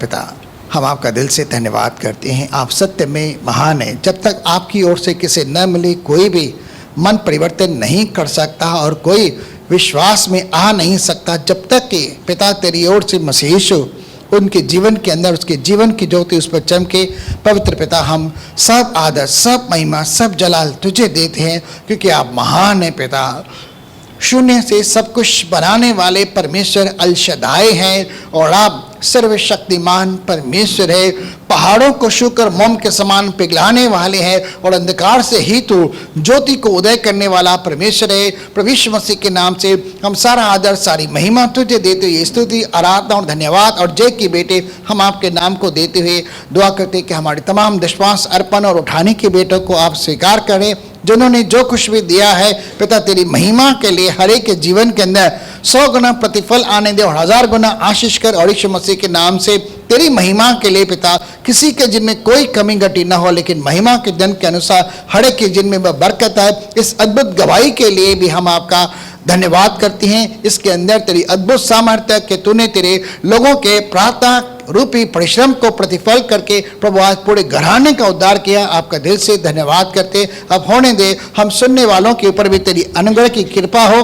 पिता, हम आपका दिल से धन्यवाद करते हैं। आप सत्य में महान हैं। जब तक आपकी ओर से किसी न मिले कोई भी मन परिवर्तन नहीं कर सकता और कोई विश्वास में आ नहीं सकता, जब तक कि पिता तेरी ओर से मसीह यीशु उनके जीवन के अंदर उसके जीवन की ज्योति उस पर चमके। पवित्र पिता, हम सब आदर, सब महिमा, सब जलाल तुझे देते हैं, क्योंकि आप महान हैं पिता। शून्य से सब कुछ बनाने वाले परमेश्वर अल शदाई हैं और आप सर्वशक्तिमान परमेश्वर है। पहाड़ों को शुक्र मोम के समान पिघलाने वाले हैं और अंधकार से ही तो ज्योति को उदय करने वाला परमेश्वर है। प्रभु यीशु मसीह के नाम से हम सारा आदर, सारी महिमा तुझे देते हुए स्तुति, आराधना और धन्यवाद और जय की बेटे हम आपके नाम को देते हुए दुआ करते कि हमारे तमाम दशवांश अर्पण और उठाने के बेटों को आप स्वीकार करें, जिन्होंने जो कुछ भी दिया है पिता तेरी महिमा के लिए हर एक के जीवन के अंदर 100 गुना प्रतिफल आने दे और 1000 गुना आशीष कर। और यीशु मसीह के नाम से तेरी महिमा के लिए पिता किसी के जिनमें कोई कमी घटी ना हो, लेकिन महिमा के जन के अनुसार हर एक के जिनमें वह बरकत है। इस अद्भुत गवाही के लिए भी हम आपका धन्यवाद करते हैं। इसके अंदर तेरी अद्भुत सामर्थ्य कि तूने तेरे लोगों के प्रार्थना रूपी परिश्रम को प्रतिफल करके प्रभु आज पूरे घराने का उद्धार किया। आपका दिल से धन्यवाद करते। अब होने दे हम सुनने वालों के ऊपर भी तेरी अनुग्रह की कृपा हो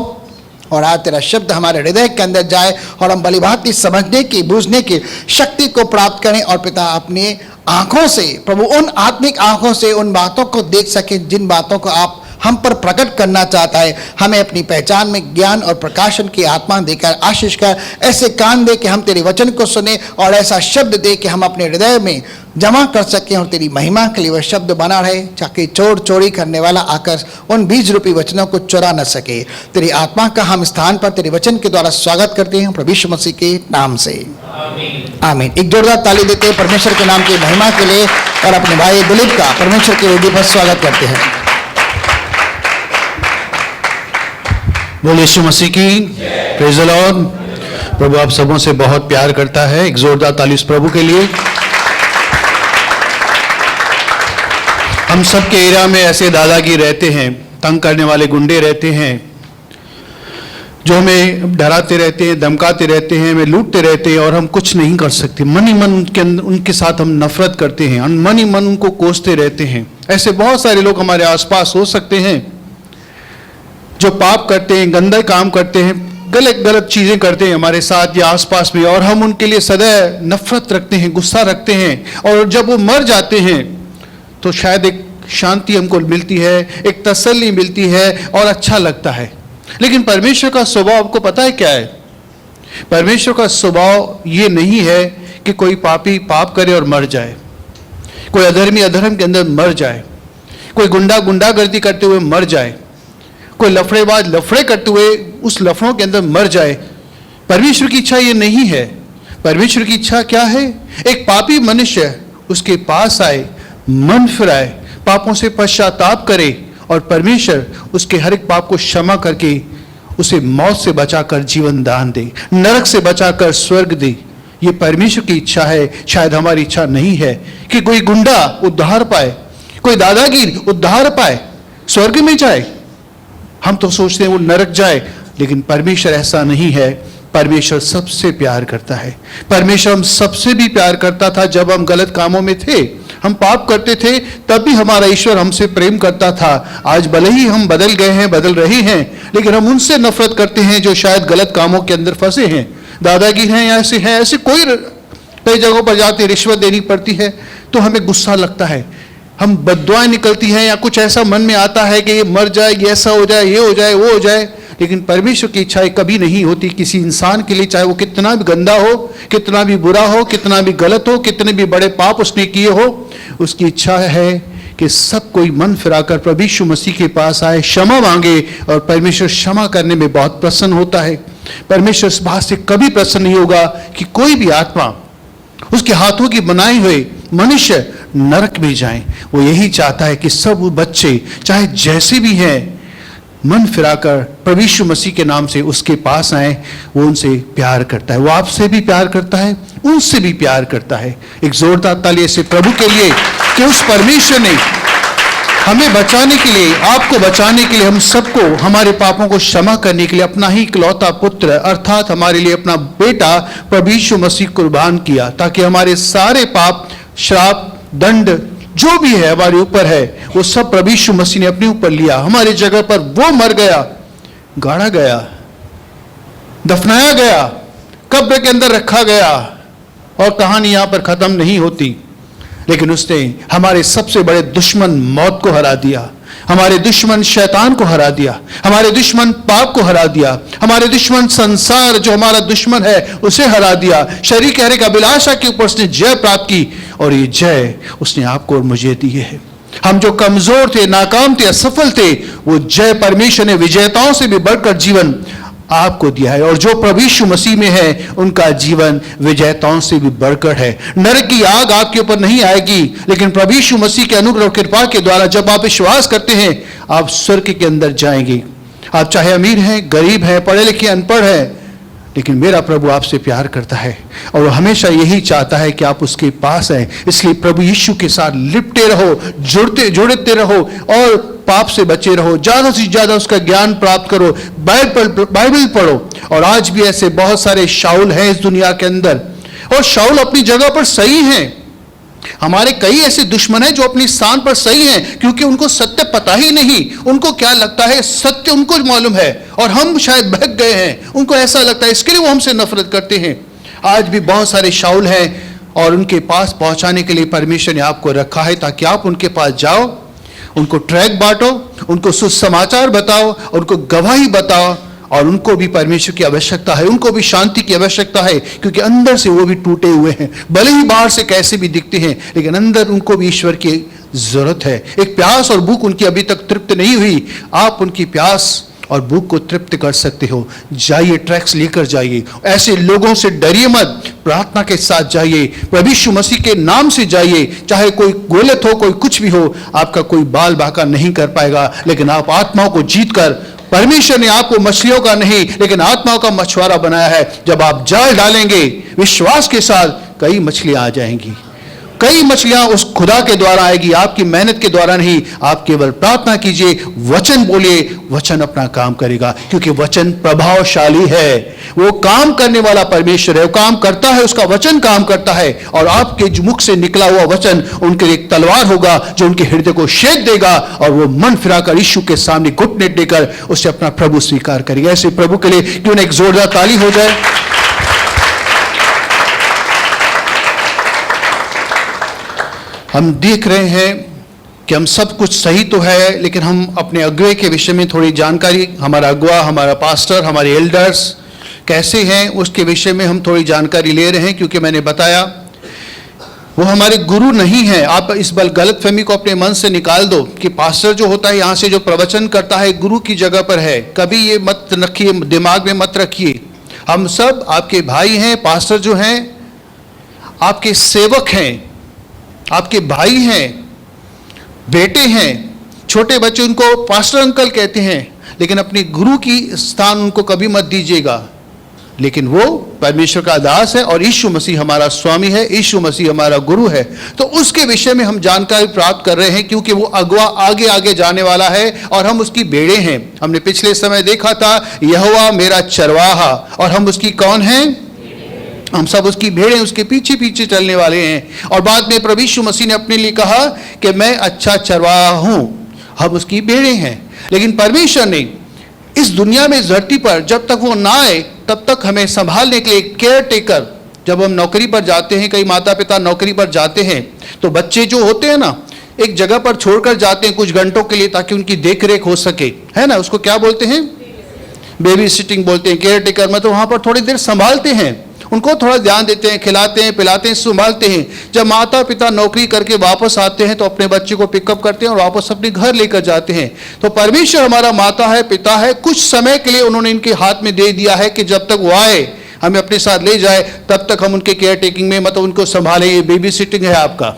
और आज तेरा शब्द हमारे हृदय के अंदर जाए और हम भलीभांति समझने की, बूझने की शक्ति को प्राप्त करें और पिता अपनी आंखों से प्रभु उन आत्मिक आंखों से उन बातों को देख सके जिन बातों को आप हम पर प्रकट करना चाहता है। हमें अपनी पहचान में ज्ञान और प्रकाशन की आत्मा देकर आशीष कर, ऐसे कान दे कि हम तेरे वचन को सुने और ऐसा शब्द दे कि हम अपने हृदय में जमा कर सकें और तेरी महिमा के लिए वह शब्द बना रहे, ताकि चोर चोरी करने वाला आकर उन बीज रूपी वचनों को चुरा न सके। तेरी आत्मा का हम स्थान पर तेरे वचन के द्वारा स्वागत करते हैं प्रभु यीशु मसीह के नाम से, आमीन। एक जोरदार ताली देते हैं परमेश्वर के नाम की महिमा के लिए और अपने भाई दिलीप का परमेश्वर की वेदी पर स्वागत करते हैं। बोल यीशु मसीह की, प्रेज़ द लॉर्ड। प्रभु आप सबों से बहुत प्यार करता है। एक जोरदार ताली उस प्रभु के लिए। हम सब के एरिया में ऐसे दादागिरी रहते हैं, तंग करने वाले गुंडे रहते हैं, जो हमें डराते रहते हैं, धमकाते रहते हैं, हमें लूटते रहते हैं और हम कुछ नहीं कर सकते। मन ही मन उनके साथ हम नफरत करते हैं, मन ही मन उनको कोसते रहते हैं। ऐसे बहुत सारे लोग हमारे आसपास हो सकते हैं जो पाप करते हैं, गंदा काम करते हैं, गलत चीज़ें करते हैं हमारे साथ या आसपास में, और हम उनके लिए सदैव नफरत रखते हैं, गुस्सा रखते हैं। और जब वो मर जाते हैं तो शायद एक शांति हमको मिलती है, एक तसल्ली मिलती है और अच्छा लगता है। लेकिन परमेश्वर का स्वभाव आपको पता है क्या है? परमेश्वर का स्वभाव ये नहीं है कि कोई पापी पाप करे और मर जाए, कोई अधर्मी अधर्म के अंदर मर जाए, कोई गुंडागर्दी करते हुए मर जाए, कोई लफड़ेबाज लफड़े करते हुए उस लफड़ों के अंदर मर जाए। परमेश्वर की इच्छा ये नहीं है। परमेश्वर की इच्छा क्या है? एक पापी मनुष्य उसके पास आए, मन फिराए, पापों से पश्चाताप करे और परमेश्वर उसके हर एक पाप को क्षमा करके उसे मौत से बचाकर जीवन दान दे, नरक से बचाकर स्वर्ग दे। ये परमेश्वर की इच्छा है, शायद हमारी इच्छा नहीं है कि कोई गुंडा उद्धार पाए, कोई दादागिर उद्धार पाए, स्वर्ग में जाए। हम तो सोचते हैं वो नरक जाए, लेकिन परमेश्वर ऐसा नहीं है। परमेश्वर सबसे प्यार करता है। परमेश्वर हम सबसे भी प्यार करता था। जब हम गलत कामों में थे, हम पाप करते थे, तब भी हमारा ईश्वर हमसे प्रेम करता था। आज भले ही हम बदल गए हैं, बदल रहे हैं, लेकिन हम उनसे नफरत करते हैं जो शायद गलत कामों के अंदर फंसे हैं, दादागिरी हैं, ऐसे कोई कई जगहों पर जाते रिश्वत देनी पड़ती है तो हमें गुस्सा लगता है, हम बद्दुआएं निकलती हैं या कुछ ऐसा मन में आता है कि ये मर जाए, ये ऐसा हो जाए, ये हो जाए, वो हो जाए। लेकिन परमेश्वर की इच्छा कभी नहीं होती किसी इंसान के लिए, चाहे वो कितना भी गंदा हो, कितना भी बुरा हो, कितना भी गलत हो, कितने भी बड़े पाप उसने किए हो। उसकी इच्छा है कि सब कोई मन फिराकर प्रभु यीशु मसीह के पास आए, क्षमा मांगे, और परमेश्वर क्षमा करने में बहुत प्रसन्न होता है। परमेश्वर इस बात से कभी प्रसन्न नहीं होगा कि कोई भी आत्मा, उसके हाथों की बनाए हुए मनुष्य नरक में जाएं। वो यही चाहता है कि सब बच्चे चाहे जैसे भी हैं, मन फिराकर प्रभु यीशु मसीह के नाम से उसके पास आए। वो उनसे प्यार करता है, वो आपसे भी प्यार करता है, उनसे भी प्यार करता है। एक जोरदार ताली ऐसे प्रभु के लिए कि उस परमेश्वर ने हमें बचाने के लिए, आपको बचाने के लिए, हम सबको हमारे पापों को क्षमा करने के लिए अपना ही इकलौता पुत्र अर्थात हमारे लिए अपना बेटा प्रभु यीशु मसीह कुर्बान किया, ताकि हमारे सारे पाप, श्राप, दंड जो भी है हमारे ऊपर है, वो सब प्रभु यीशु मसीह ने अपने ऊपर लिया। हमारी जगह पर वो मर गया, गाड़ा गया, दफनाया गया, कब्र के अंदर रखा गया, और कहानी यहां पर खत्म नहीं होती। लेकिन उसने हमारे सबसे बड़े दुश्मन मौत को हरा दिया, हमारे दुश्मन शैतान को हरा दिया, हमारे दुश्मन पाप को हरा दिया, हमारे दुश्मन संसार जो हमारा दुश्मन है उसे हरा दिया। शरीर के हर एक अभिलाषा के ऊपर उसने जय प्राप्त की, और ये जय उसने आपको और मुझे दी है। हम जो कमजोर थे, नाकाम थे, असफल थे, वो जय परमेश्वर ने विजेताओं से भी बढ़कर जीवन आपको दिया है। और जो प्रभु यीशु मसीह में है उनका जीवन विजेताओं से भी बढ़कर है। नरक की आग आपके ऊपर नहीं आएगी, लेकिन प्रभु यीशु मसीह के अनुग्रह और कृपा के द्वारा जब आप विश्वास करते हैं, आप स्वर्ग के अंदर जाएंगे। आप चाहे अमीर हैं, गरीब हैं, पढ़े लिखे, अनपढ़ हैं, लेकिन मेरा प्रभु आपसे प्यार करता है और वो हमेशा यही चाहता है कि आप उसके पास हैं। इसलिए प्रभु यीशु के साथ लिपटे रहो, जुड़ते रहो और पाप से बचे रहो। ज्यादा से ज्यादा उसका ज्ञान प्राप्त करो, बाइबल पढ़ो। और आज भी ऐसे बहुत सारे शाऊल हैं इस दुनिया के अंदर, और शाऊल अपनी जगह पर सही हैं। हमारे कई ऐसे दुश्मन हैं जो अपनी स्थान पर सही हैं, क्योंकि उनको सत्य पता ही नहीं। उनको क्या लगता है, सत्य उनको मालूम है और हम शायद बहक गए हैं, उनको ऐसा लगता है, इसके लिए वो हमसे नफरत करते हैं। आज भी बहुत सारे शाऊल हैं, और उनके पास पहुंचाने के लिए परमेश्वर ने आपको रखा है, ताकि आप उनके पास जाओ, उनको ट्रैक बांटो, उनको सुसमाचार बताओ, उनको गवाही बताओ। और उनको भी परमेश्वर की आवश्यकता है, उनको भी शांति की आवश्यकता है, क्योंकि अंदर से वो भी टूटे हुए हैं। भले ही बाहर से कैसे भी दिखते हैं, लेकिन अंदर उनको भी ईश्वर की जरूरत है। एक प्यास और भूख उनकी अभी तक तृप्त नहीं हुई। आप उनकी प्यास और भूख को तृप्त कर सकते हो। जाइए, ट्रैक्स लेकर जाइए, ऐसे लोगों से डरिए मत, प्रार्थना के साथ जाइए, प्रभु यीशु मसीह के नाम से जाइए। चाहे कोई गलत हो, कोई कुछ भी हो, आपका कोई बाल बाका नहीं कर पाएगा, लेकिन आप आत्माओं को जीतकर, परमेश्वर ने आपको मछलियों का नहीं लेकिन आत्माओं का मछुआरा बनाया है। जब आप जाल डालेंगे विश्वास के साथ, कई मछलियां आ जाएंगी, कई मछलियां उस खुदा के द्वारा आएगी, आपकी मेहनत के द्वारा नहीं। आप केवल प्रार्थना कीजिए, वचन बोलिए, वचन अपना काम करेगा, क्योंकि वचन प्रभावशाली है। वो काम करने वाला परमेश्वर है, वो काम करता है, उसका वचन काम करता है। और आपके मुख से निकला हुआ वचन उनके लिए एक तलवार होगा जो उनके हृदय को छेद देगा, और वो मन फिराकर यीशु के सामने घुटने टेकर उसे अपना प्रभु स्वीकार करेगा। ऐसे प्रभु के लिए क्यों ना एक जोरदार ताली हो जाए। हम देख रहे हैं कि हम सब कुछ सही तो है, लेकिन हम अपने अगुवे के विषय में थोड़ी जानकारी, हमारा अगुआ, हमारा पास्टर, हमारे एल्डर्स कैसे हैं उसके विषय में हम थोड़ी जानकारी ले रहे हैं, क्योंकि मैंने बताया वो हमारे गुरु नहीं है। आप इस गलत फहमी को अपने मन से निकाल दो कि पास्टर जो होता है यहाँ से जो प्रवचन करता है गुरु की जगह पर है। कभी ये मत रखिए, दिमाग में मत रखिए। हम सब आपके भाई हैं। पास्टर जो हैं आपके सेवक हैं, आपके भाई हैं, बेटे हैं। छोटे बच्चे उनको पास्टर अंकल कहते हैं, लेकिन अपने गुरु की स्थान उनको कभी मत दीजिएगा। लेकिन वो परमेश्वर का दास है और यीशु मसीह हमारा स्वामी है, यीशु मसीह हमारा गुरु है। तो उसके विषय में हम जानकारी प्राप्त कर रहे हैं, क्योंकि वो अगुआ आगे आगे जाने वाला है और हम उसकी बेड़े हैं। हमने पिछले समय देखा था, यहोवा मेरा चरवाहा, और हम उसकी कौन हैं? हम सब उसकी भेड़ें, उसके पीछे पीछे चलने वाले हैं। और बाद में प्रभु यीशु मसीह ने अपने लिए कहा कि मैं अच्छा चरवाहा हूं, हम उसकी भेड़ें हैं। लेकिन परमेश्वर ने इस दुनिया में, इस धरती पर जब तक वो ना आए तब तक हमें संभालने के लिए केयर टेकर, जब हम नौकरी पर जाते हैं, कई माता पिता नौकरी पर जाते हैं तो बच्चे जो होते हैं ना, एक जगह पर छोड़कर जाते हैं कुछ घंटों के लिए, ताकि उनकी देख रेख हो सके, है ना। उसको क्या बोलते हैं? बेबी सिटिंग बोलते हैं, केयर टेकर। मतलब वहां पर थोड़ी देर संभालते हैं, उनको थोड़ा ध्यान देते हैं, खिलाते हैं, पिलाते हैं, संभालते हैं। जब माता पिता नौकरी करके वापस आते हैं तो अपने बच्चे को पिकअप करते हैं और वापस अपने घर लेकर जाते हैं। तो परमेश्वर हमारा माता है, पिता है। कुछ समय के लिए उन्होंने इनके हाथ में दे दिया है कि जब तक वो आए, हमें अपने साथ ले जाए, तब तक हम उनके केयर टेकिंग में, मतलब उनको संभालें। ये बेबी सिटिंग है आपका।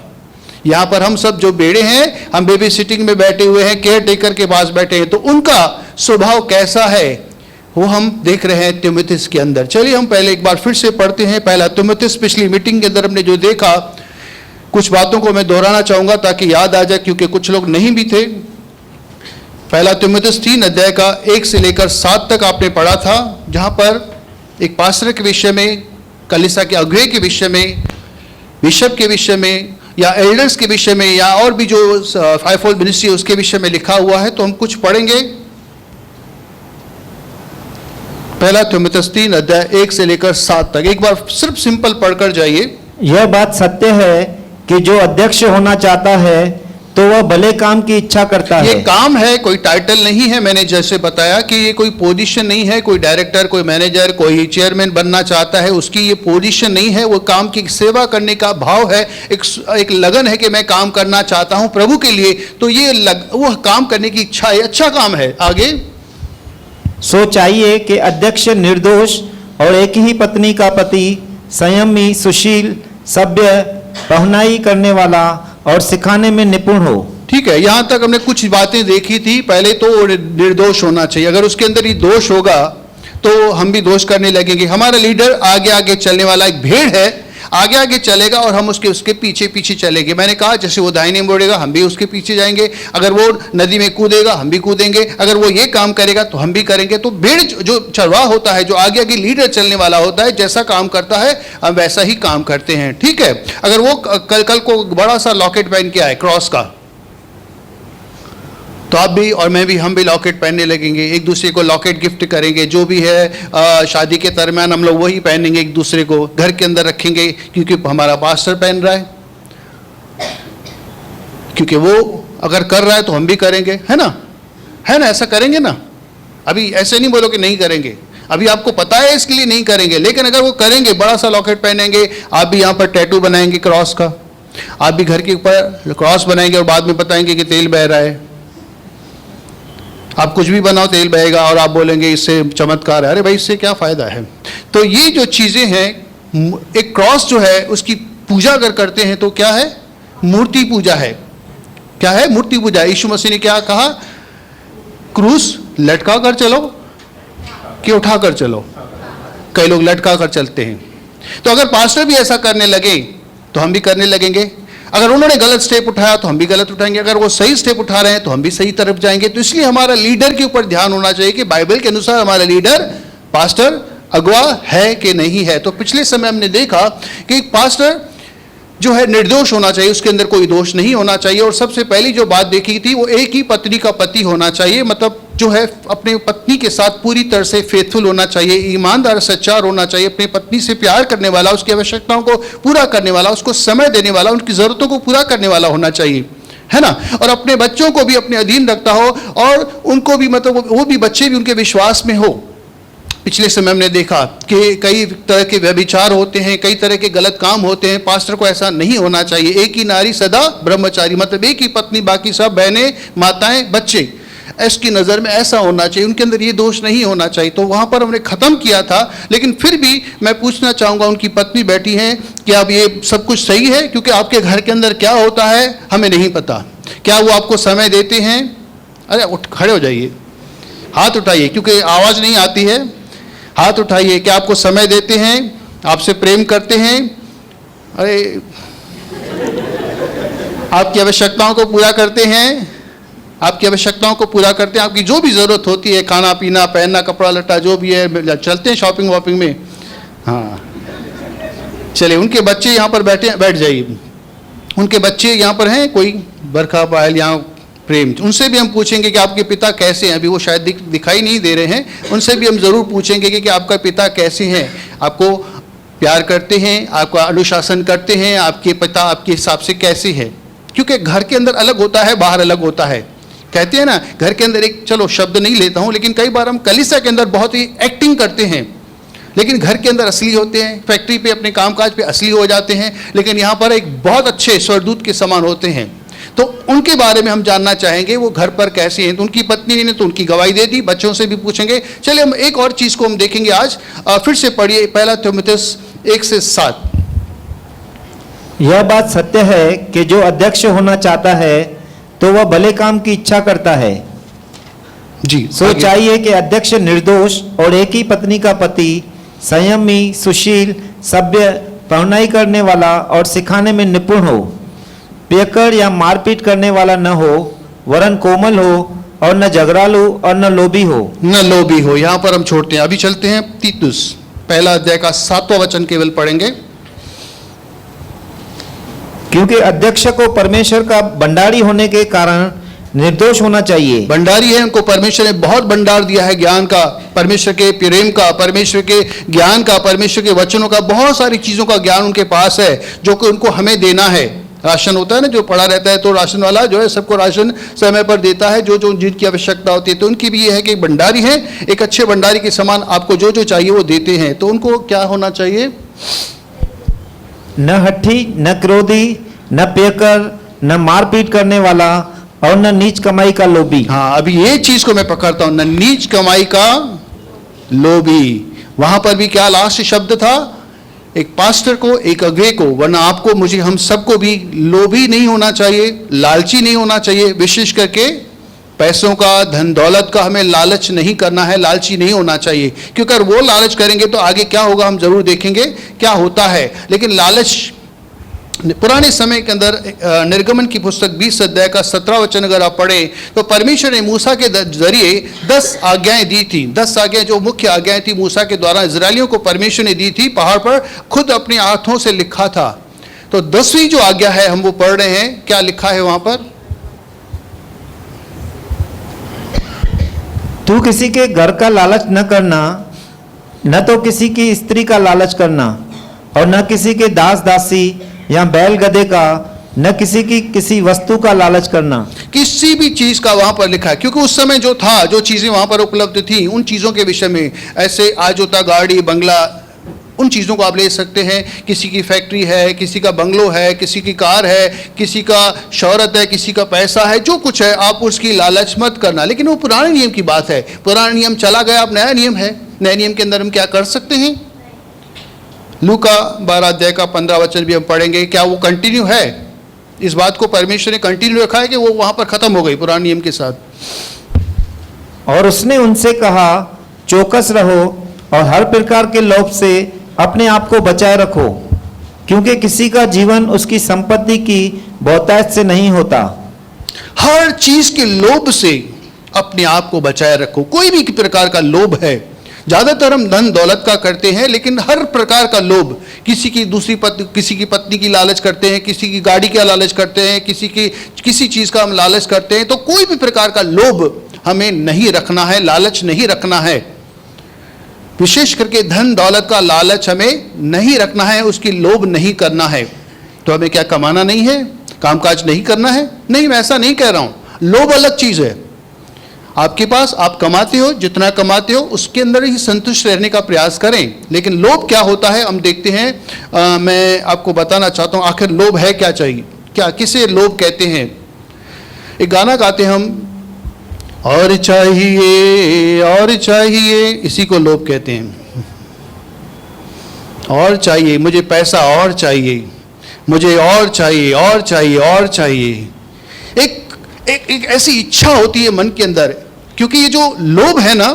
यहाँ पर हम सब जो बेड़े हैं, हम बेबी सिटिंग में बैठे हुए हैं, केयर टेकर के पास बैठे हैं। तो उनका स्वभाव कैसा है वो हम देख रहे हैं तीमुथियुस के अंदर। चलिए हम पहले एक बार फिर से पढ़ते हैं पहला तीमुथियुस। पिछली मीटिंग के अंदर हमने जो देखा, कुछ बातों को मैं दोहराना चाहूंगा ताकि याद आ जाए, क्योंकि कुछ लोग नहीं भी थे। पहला तीमुथियुस 3 अध्याय का 1 से लेकर 7 तक आपने पढ़ा था, जहां पर एक पास्टर के विषय में, कलीसिया के अगुवे के विषय में, बिशप के विषय में, या एल्डर्स के विषय में, या और भी जो फाइवफोल्ड मिनिस्ट्री उसके विषय में लिखा हुआ है। तो हम कुछ पढ़ेंगे। पहला तीमुथियुस 3 अध्याय 1 से लेकर 7 तक। एक बार सिर्फ सिंपल पढ़कर जाइए। यह बात सत्य है कि जो अध्यक्ष होना चाहता है तो वह भले काम की इच्छा करता ये है। काम है, कोई टाइटल नहीं है। मैंने जैसे बताया कि ये कोई पोजीशन नहीं है, कोई डायरेक्टर, कोई मैनेजर, कोई चेयरमैन बनना चाहता है, उसकी ये पोजीशन नहीं है। वो काम की सेवा करने का भाव है, एक लगन है कि मैं काम करना चाहता हूं प्रभु के लिए। तो ये वो काम करने की इच्छा है, अच्छा काम है। आगे, सो चाहिए कि अध्यक्ष निर्दोष और एक ही पत्नी का पति, संयमी, सुशील, सभ्य, पहनाई करने वाला और सिखाने में निपुण हो। ठीक है, यहां तक हमने कुछ बातें देखी थी। पहले तो निर्दोष होना चाहिए। अगर उसके अंदर ये दोष होगा तो हम भी दोष करने लगेंगे। हमारा लीडर आगे आगे चलने वाला एक भेड़ है, आगे आगे चलेगा और हम उसके पीछे पीछे चलेंगे। मैंने कहा जैसे वो दाहिने मुड़ेगा हम भी उसके पीछे जाएंगे, अगर वो नदी में कूदेगा हम भी कूदेंगे, अगर वो ये काम करेगा तो हम भी करेंगे। तो भेड़ जो चरवाहा होता है, जो आगे आगे लीडर चलने वाला होता है, जैसा काम करता है हम वैसा ही काम करते हैं। ठीक है, अगर वो कल को बड़ा सा लॉकेट पहन के आए क्रॉस का, तो आप भी और मैं भी, हम भी लॉकेट पहनने लगेंगे, एक दूसरे को लॉकेट गिफ्ट करेंगे। जो भी है शादी के दरमियान हम लोग वही पहनेंगे, एक दूसरे को घर के अंदर रखेंगे क्योंकि हमारा पास्टर पहन रहा है, क्योंकि वो अगर कर रहा है तो हम भी करेंगे, है ना? ऐसा करेंगे ना? अभी ऐसे नहीं बोलो कि नहीं करेंगे, अभी आपको पता है इसके लिए नहीं करेंगे, लेकिन अगर वो करेंगे, बड़ा सा लॉकेट पहनेंगे, आप भी यहाँ पर टैटू बनाएंगे क्रॉस का, आप भी घर के ऊपर क्रॉस बनाएंगे और बाद में बताएंगे कि तेल बह रहा है। आप कुछ भी बनाओ तेल बहेगा और आप बोलेंगे इससे चमत्कार है। अरे भाई, इससे क्या फायदा है? तो ये जो चीजें हैं, एक क्रॉस जो है उसकी पूजा अगर करते हैं तो क्या है? मूर्ति पूजा है। क्या है? मूर्ति पूजा। यीशु मसीह ने क्या कहा? क्रूस लटका कर चलो कि उठा कर चलो? कई लोग लटका कर चलते हैं। तो अगर पास्टर भी ऐसा करने लगे तो हम भी करने लगेंगे। अगर उन्होंने गलत स्टेप उठाया तो हम भी गलत उठाएंगे, अगर वो सही स्टेप उठा रहे हैं तो हम भी सही तरफ जाएंगे। तो इसलिए हमारा लीडर के ऊपर ध्यान होना चाहिए कि बाइबल के अनुसार हमारा लीडर, पास्टर, अगुवा है कि नहीं है। तो पिछले समय हमने देखा कि एक पास्टर जो है निर्दोष होना चाहिए, उसके अंदर कोई दोष नहीं होना चाहिए। और सबसे पहली जो बात देखी थी वो एक ही पत्नी का पति होना चाहिए, मतलब जो है अपने पत्नी के साथ पूरी तरह से फेथफुल होना चाहिए, ईमानदार, सच्चा होना चाहिए, अपनी पत्नी से प्यार करने वाला, उसकी आवश्यकताओं को पूरा करने वाला, उसको समय देने वाला, उनकी ज़रूरतों को पूरा करने वाला होना चाहिए, है ना? और अपने बच्चों को भी अपने अधीन रखता हो और उनको भी, मतलब वो भी बच्चे भी उनके विश्वास में हो। पिछले समय हमने देखा कि कई तरह के व्यभिचार होते हैं, कई तरह के गलत काम होते हैं। पास्टर को ऐसा नहीं होना चाहिए। एक ही नारी सदा ब्रह्मचारी, मतलब एक ही पत्नी, बाकी सब बहनें, माताएं, बच्चे, इसकी नज़र में ऐसा होना चाहिए, उनके अंदर ये दोष नहीं होना चाहिए। तो वहाँ पर हमने ख़त्म किया था, लेकिन फिर भी मैं पूछना चाहूँगा, उनकी पत्नी बैठी हैं, कि अब ये सब कुछ सही है? क्योंकि आपके घर के अंदर क्या होता है हमें नहीं पता। क्या वो आपको समय देते हैं? अरे उठ खड़े हो जाइए, हाथ उठाइए, क्योंकि आवाज़ नहीं आती है, हाथ उठाइए। क्या आपको समय देते हैं? आपसे प्रेम करते हैं? अरे आपकी आवश्यकताओं को पूरा करते हैं? आपकी आवश्यकताओं को पूरा करते हैं? आपकी जो भी ज़रूरत होती है, खाना पीना, पहनना, कपड़ा लट्टा, जो भी है, चलते हैं शॉपिंग वॉपिंग में? हाँ, चलिए। उनके बच्चे यहाँ पर बैठ जाइए। उनके बच्चे यहाँ पर हैं, कोई बरखा, पायल, यहाँ प्रेम, उनसे भी हम पूछेंगे कि आपके पिता कैसे हैं। अभी वो शायद दिखाई नहीं दे रहे हैं, उनसे भी हम ज़रूर पूछेंगे कि आपका पिता कैसे हैं, आपको प्यार करते हैं, आपका अनुशासन करते हैं, आपके पिता आपके हिसाब से कैसे हैं। क्योंकि घर के अंदर अलग होता है, बाहर अलग होता है। कहते हैं ना, घर के अंदर एक, चलो शब्द नहीं लेता हूँ, लेकिन कई बार हम कलीसिया के अंदर बहुत ही एक्टिंग करते हैं, लेकिन घर के अंदर असली होते हैं। फैक्ट्री पे, अपने कामकाज पे असली हो जाते हैं, लेकिन यहाँ पर एक बहुत अच्छे स्वर्गदूत के समान होते हैं। तो उनके बारे में हम जानना चाहेंगे, वो घर पर कैसे हैं। तो उनकी पत्नी ने तो उनकी गवाही दे दी, बच्चों से भी पूछेंगे। चलिए, हम एक और चीज़ को हम देखेंगे आज। फिर से पढ़िए पहला तीमुथियुस 1 से 7। यह बात सत्य है कि जो अध्यक्ष होना चाहता है तो वह भले काम की इच्छा करता है। जी, सो चाहिए कि अध्यक्ष निर्दोष और एक ही पत्नी का पति, संयमी, सुशील, सभ्य, पहनाई करने वाला और सिखाने में निपुण हो। पियक्कड़ या मारपीट करने वाला न हो, वरन कोमल हो और न झगड़ालू और न लोभी हो। न लोभी हो। यहां पर हम छोड़ते हैं, अभी चलते हैं तीतुस पहला अध्याय का 7वां वचन केवल पढ़ेंगे। क्योंकि अध्यक्ष को परमेश्वर का भंडारी होने के कारण निर्दोष होना चाहिए। भंडारी है, उनको परमेश्वर ने बहुत भंडार दिया है ज्ञान का, परमेश्वर के प्रेम का, परमेश्वर के ज्ञान का, परमेश्वर के वचनों का, बहुत सारी चीजों का ज्ञान उनके पास है जो कि उनको हमें देना है। राशन होता है ना, जो पड़ा रहता है तो राशन वाला जो है सबको राशन समय पर देता है, जो जो जिनकी आवश्यकता होती है। तो उनकी भी ये है कि भंडारी है, एक अच्छे भंडारी के समान आपको जो जो चाहिए वो देते हैं। तो उनको क्या होना चाहिए? न हठी, न क्रोधी, न पियक्कड़, न मारपीट करने वाला और न नीच कमाई का लोभी। हाँ, अभी ये चीज को मैं पकड़ता हूं, न नीच कमाई का लोभी। वहां पर भी क्या लास्ट शब्द था? एक पास्टर को, एक अगुवे को, वरना आपको, मुझे, हम सबको भी लोभी नहीं होना चाहिए, लालची नहीं होना चाहिए। विशेष करके पैसों का, धन दौलत का हमें लालच नहीं करना है, लालची नहीं होना चाहिए। क्योंकि अगर वो लालच करेंगे तो आगे क्या होगा हम जरूर देखेंगे क्या होता है। लेकिन लालच, पुराने समय के अंदर निर्गमन की पुस्तक 20 अध्याय का 17 वचन अगर आप पढ़ें तो परमेश्वर ने मूसा के जरिए 10 आज्ञाएं दी थी। 10 आज्ञाएं जो मुख्य आज्ञाएं थी मूसा के द्वारा इजरायलियों को परमेश्वर ने दी थी, पहाड़ पर खुद अपने हाथों से लिखा था। तो 10वीं जो आज्ञा है हम वो पढ़ रहे हैं, क्या लिखा है वहां पर? तू किसी के घर का लालच न करना, न तो किसी की स्त्री का लालच करना, और न किसी के दास दासी या बैल गधे का, न किसी की किसी वस्तु का लालच करना। किसी भी चीज का वहां पर लिखा है, क्योंकि उस समय जो था, जो चीजें वहां पर उपलब्ध थी, उन चीजों के विषय में, ऐसे आज होता गाड़ी बंगला, उन चीज़ों को आप ले सकते हैं। किसी की फैक्ट्री है, किसी का बंगलो है, किसी की कार है, किसी का शौहरत है, किसी का पैसा है, जो कुछ है आप उसकी लालच मत करना। लेकिन वो पुराने नियम की बात है, पुराना नियम चला गया, अब नया नियम है। नए नियम के अंदर हम क्या कर सकते हैं? लूका 12 अध्याय का 15 वचन भी हम पढ़ेंगे। क्या वो कंटिन्यू है? इस बात को परमेश्वर ने कंटिन्यू रखा है कि वो वहां पर खत्म हो गई पुराने नियम के साथ। और उसने उनसे कहा, चौकस रहो और हर प्रकार के लोभ से अपने आप को बचाए रखो, क्योंकि किसी का जीवन उसकी संपत्ति की बहुतायत से नहीं होता। हर चीज के लोभ से अपने आप को बचाए रखो। कोई भी प्रकार का लोभ है, ज्यादातर हम धन दौलत का करते हैं, लेकिन हर प्रकार का लोभ, किसी की दूसरी पत्नी, किसी की पत्नी की लालच करते हैं, किसी की गाड़ी का लालच करते हैं, किसी चीज का हम लालच करते हैं। तो कोई भी प्रकार का लोभ हमें नहीं रखना है, लालच नहीं रखना है। विशेष करके धन दौलत का लालच हमें नहीं रखना है, उसकी लोभ नहीं करना है। तो हमें क्या कमाना नहीं है, कामकाज नहीं करना है? नहीं, मैं ऐसा नहीं कह रहा हूं। लोभ अलग चीज है। आपके पास, आप कमाते हो, जितना कमाते हो उसके अंदर ही संतुष्ट रहने का प्रयास करें। लेकिन लोभ क्या होता है हम देखते हैं। मैं आपको बताना चाहता हूं आखिर लोभ है क्या, चाहिए क्या, किसे लोभ कहते हैं। एक गाना गाते हैं हम, और चाहिए, इसी को लोभ कहते हैं। और चाहिए, मुझे पैसा और चाहिए, मुझे और चाहिए, और चाहिए, और चाहिए। एक ऐसी इच्छा होती है मन के अंदर, क्योंकि ये जो लोभ है ना,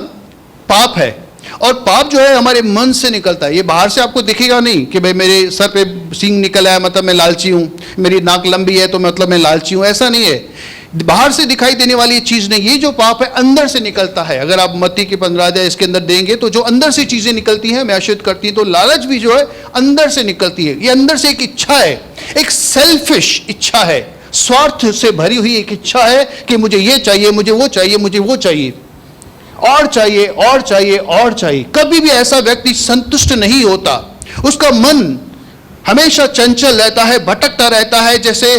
पाप है। और पाप जो है हमारे मन से निकलता है। ये बाहर से आपको दिखेगा नहीं कि भाई मेरे सर पे सींग निकला है मतलब मैं लालची हूं, मेरी नाक लंबी है तो मतलब मैं लालची हूं, ऐसा नहीं है। बाहर से दिखाई देने वाली चीज नहीं, ये जो पाप है अंदर से निकलता है। अगर आप मत्ती के 15 अध्याय इसके अंदर देंगे तो जो अंदर से चीजें निकलती हैं मैशत करती हैं, तो लालच भी जो है अंदर से निकलती है। ये अंदर से एक इच्छा है, एक सेल्फिश इच्छा है, स्वार्थ से भरी हुई एक इच्छा है कि मुझे ये चाहिए, मुझे वो चाहिए, मुझे वो चाहिए, और चाहिए, और चाहिए, और चाहिए। कभी भी ऐसा व्यक्ति संतुष्ट नहीं होता। उसका मन हमेशा चंचल रहता है, भटकता रहता है, जैसे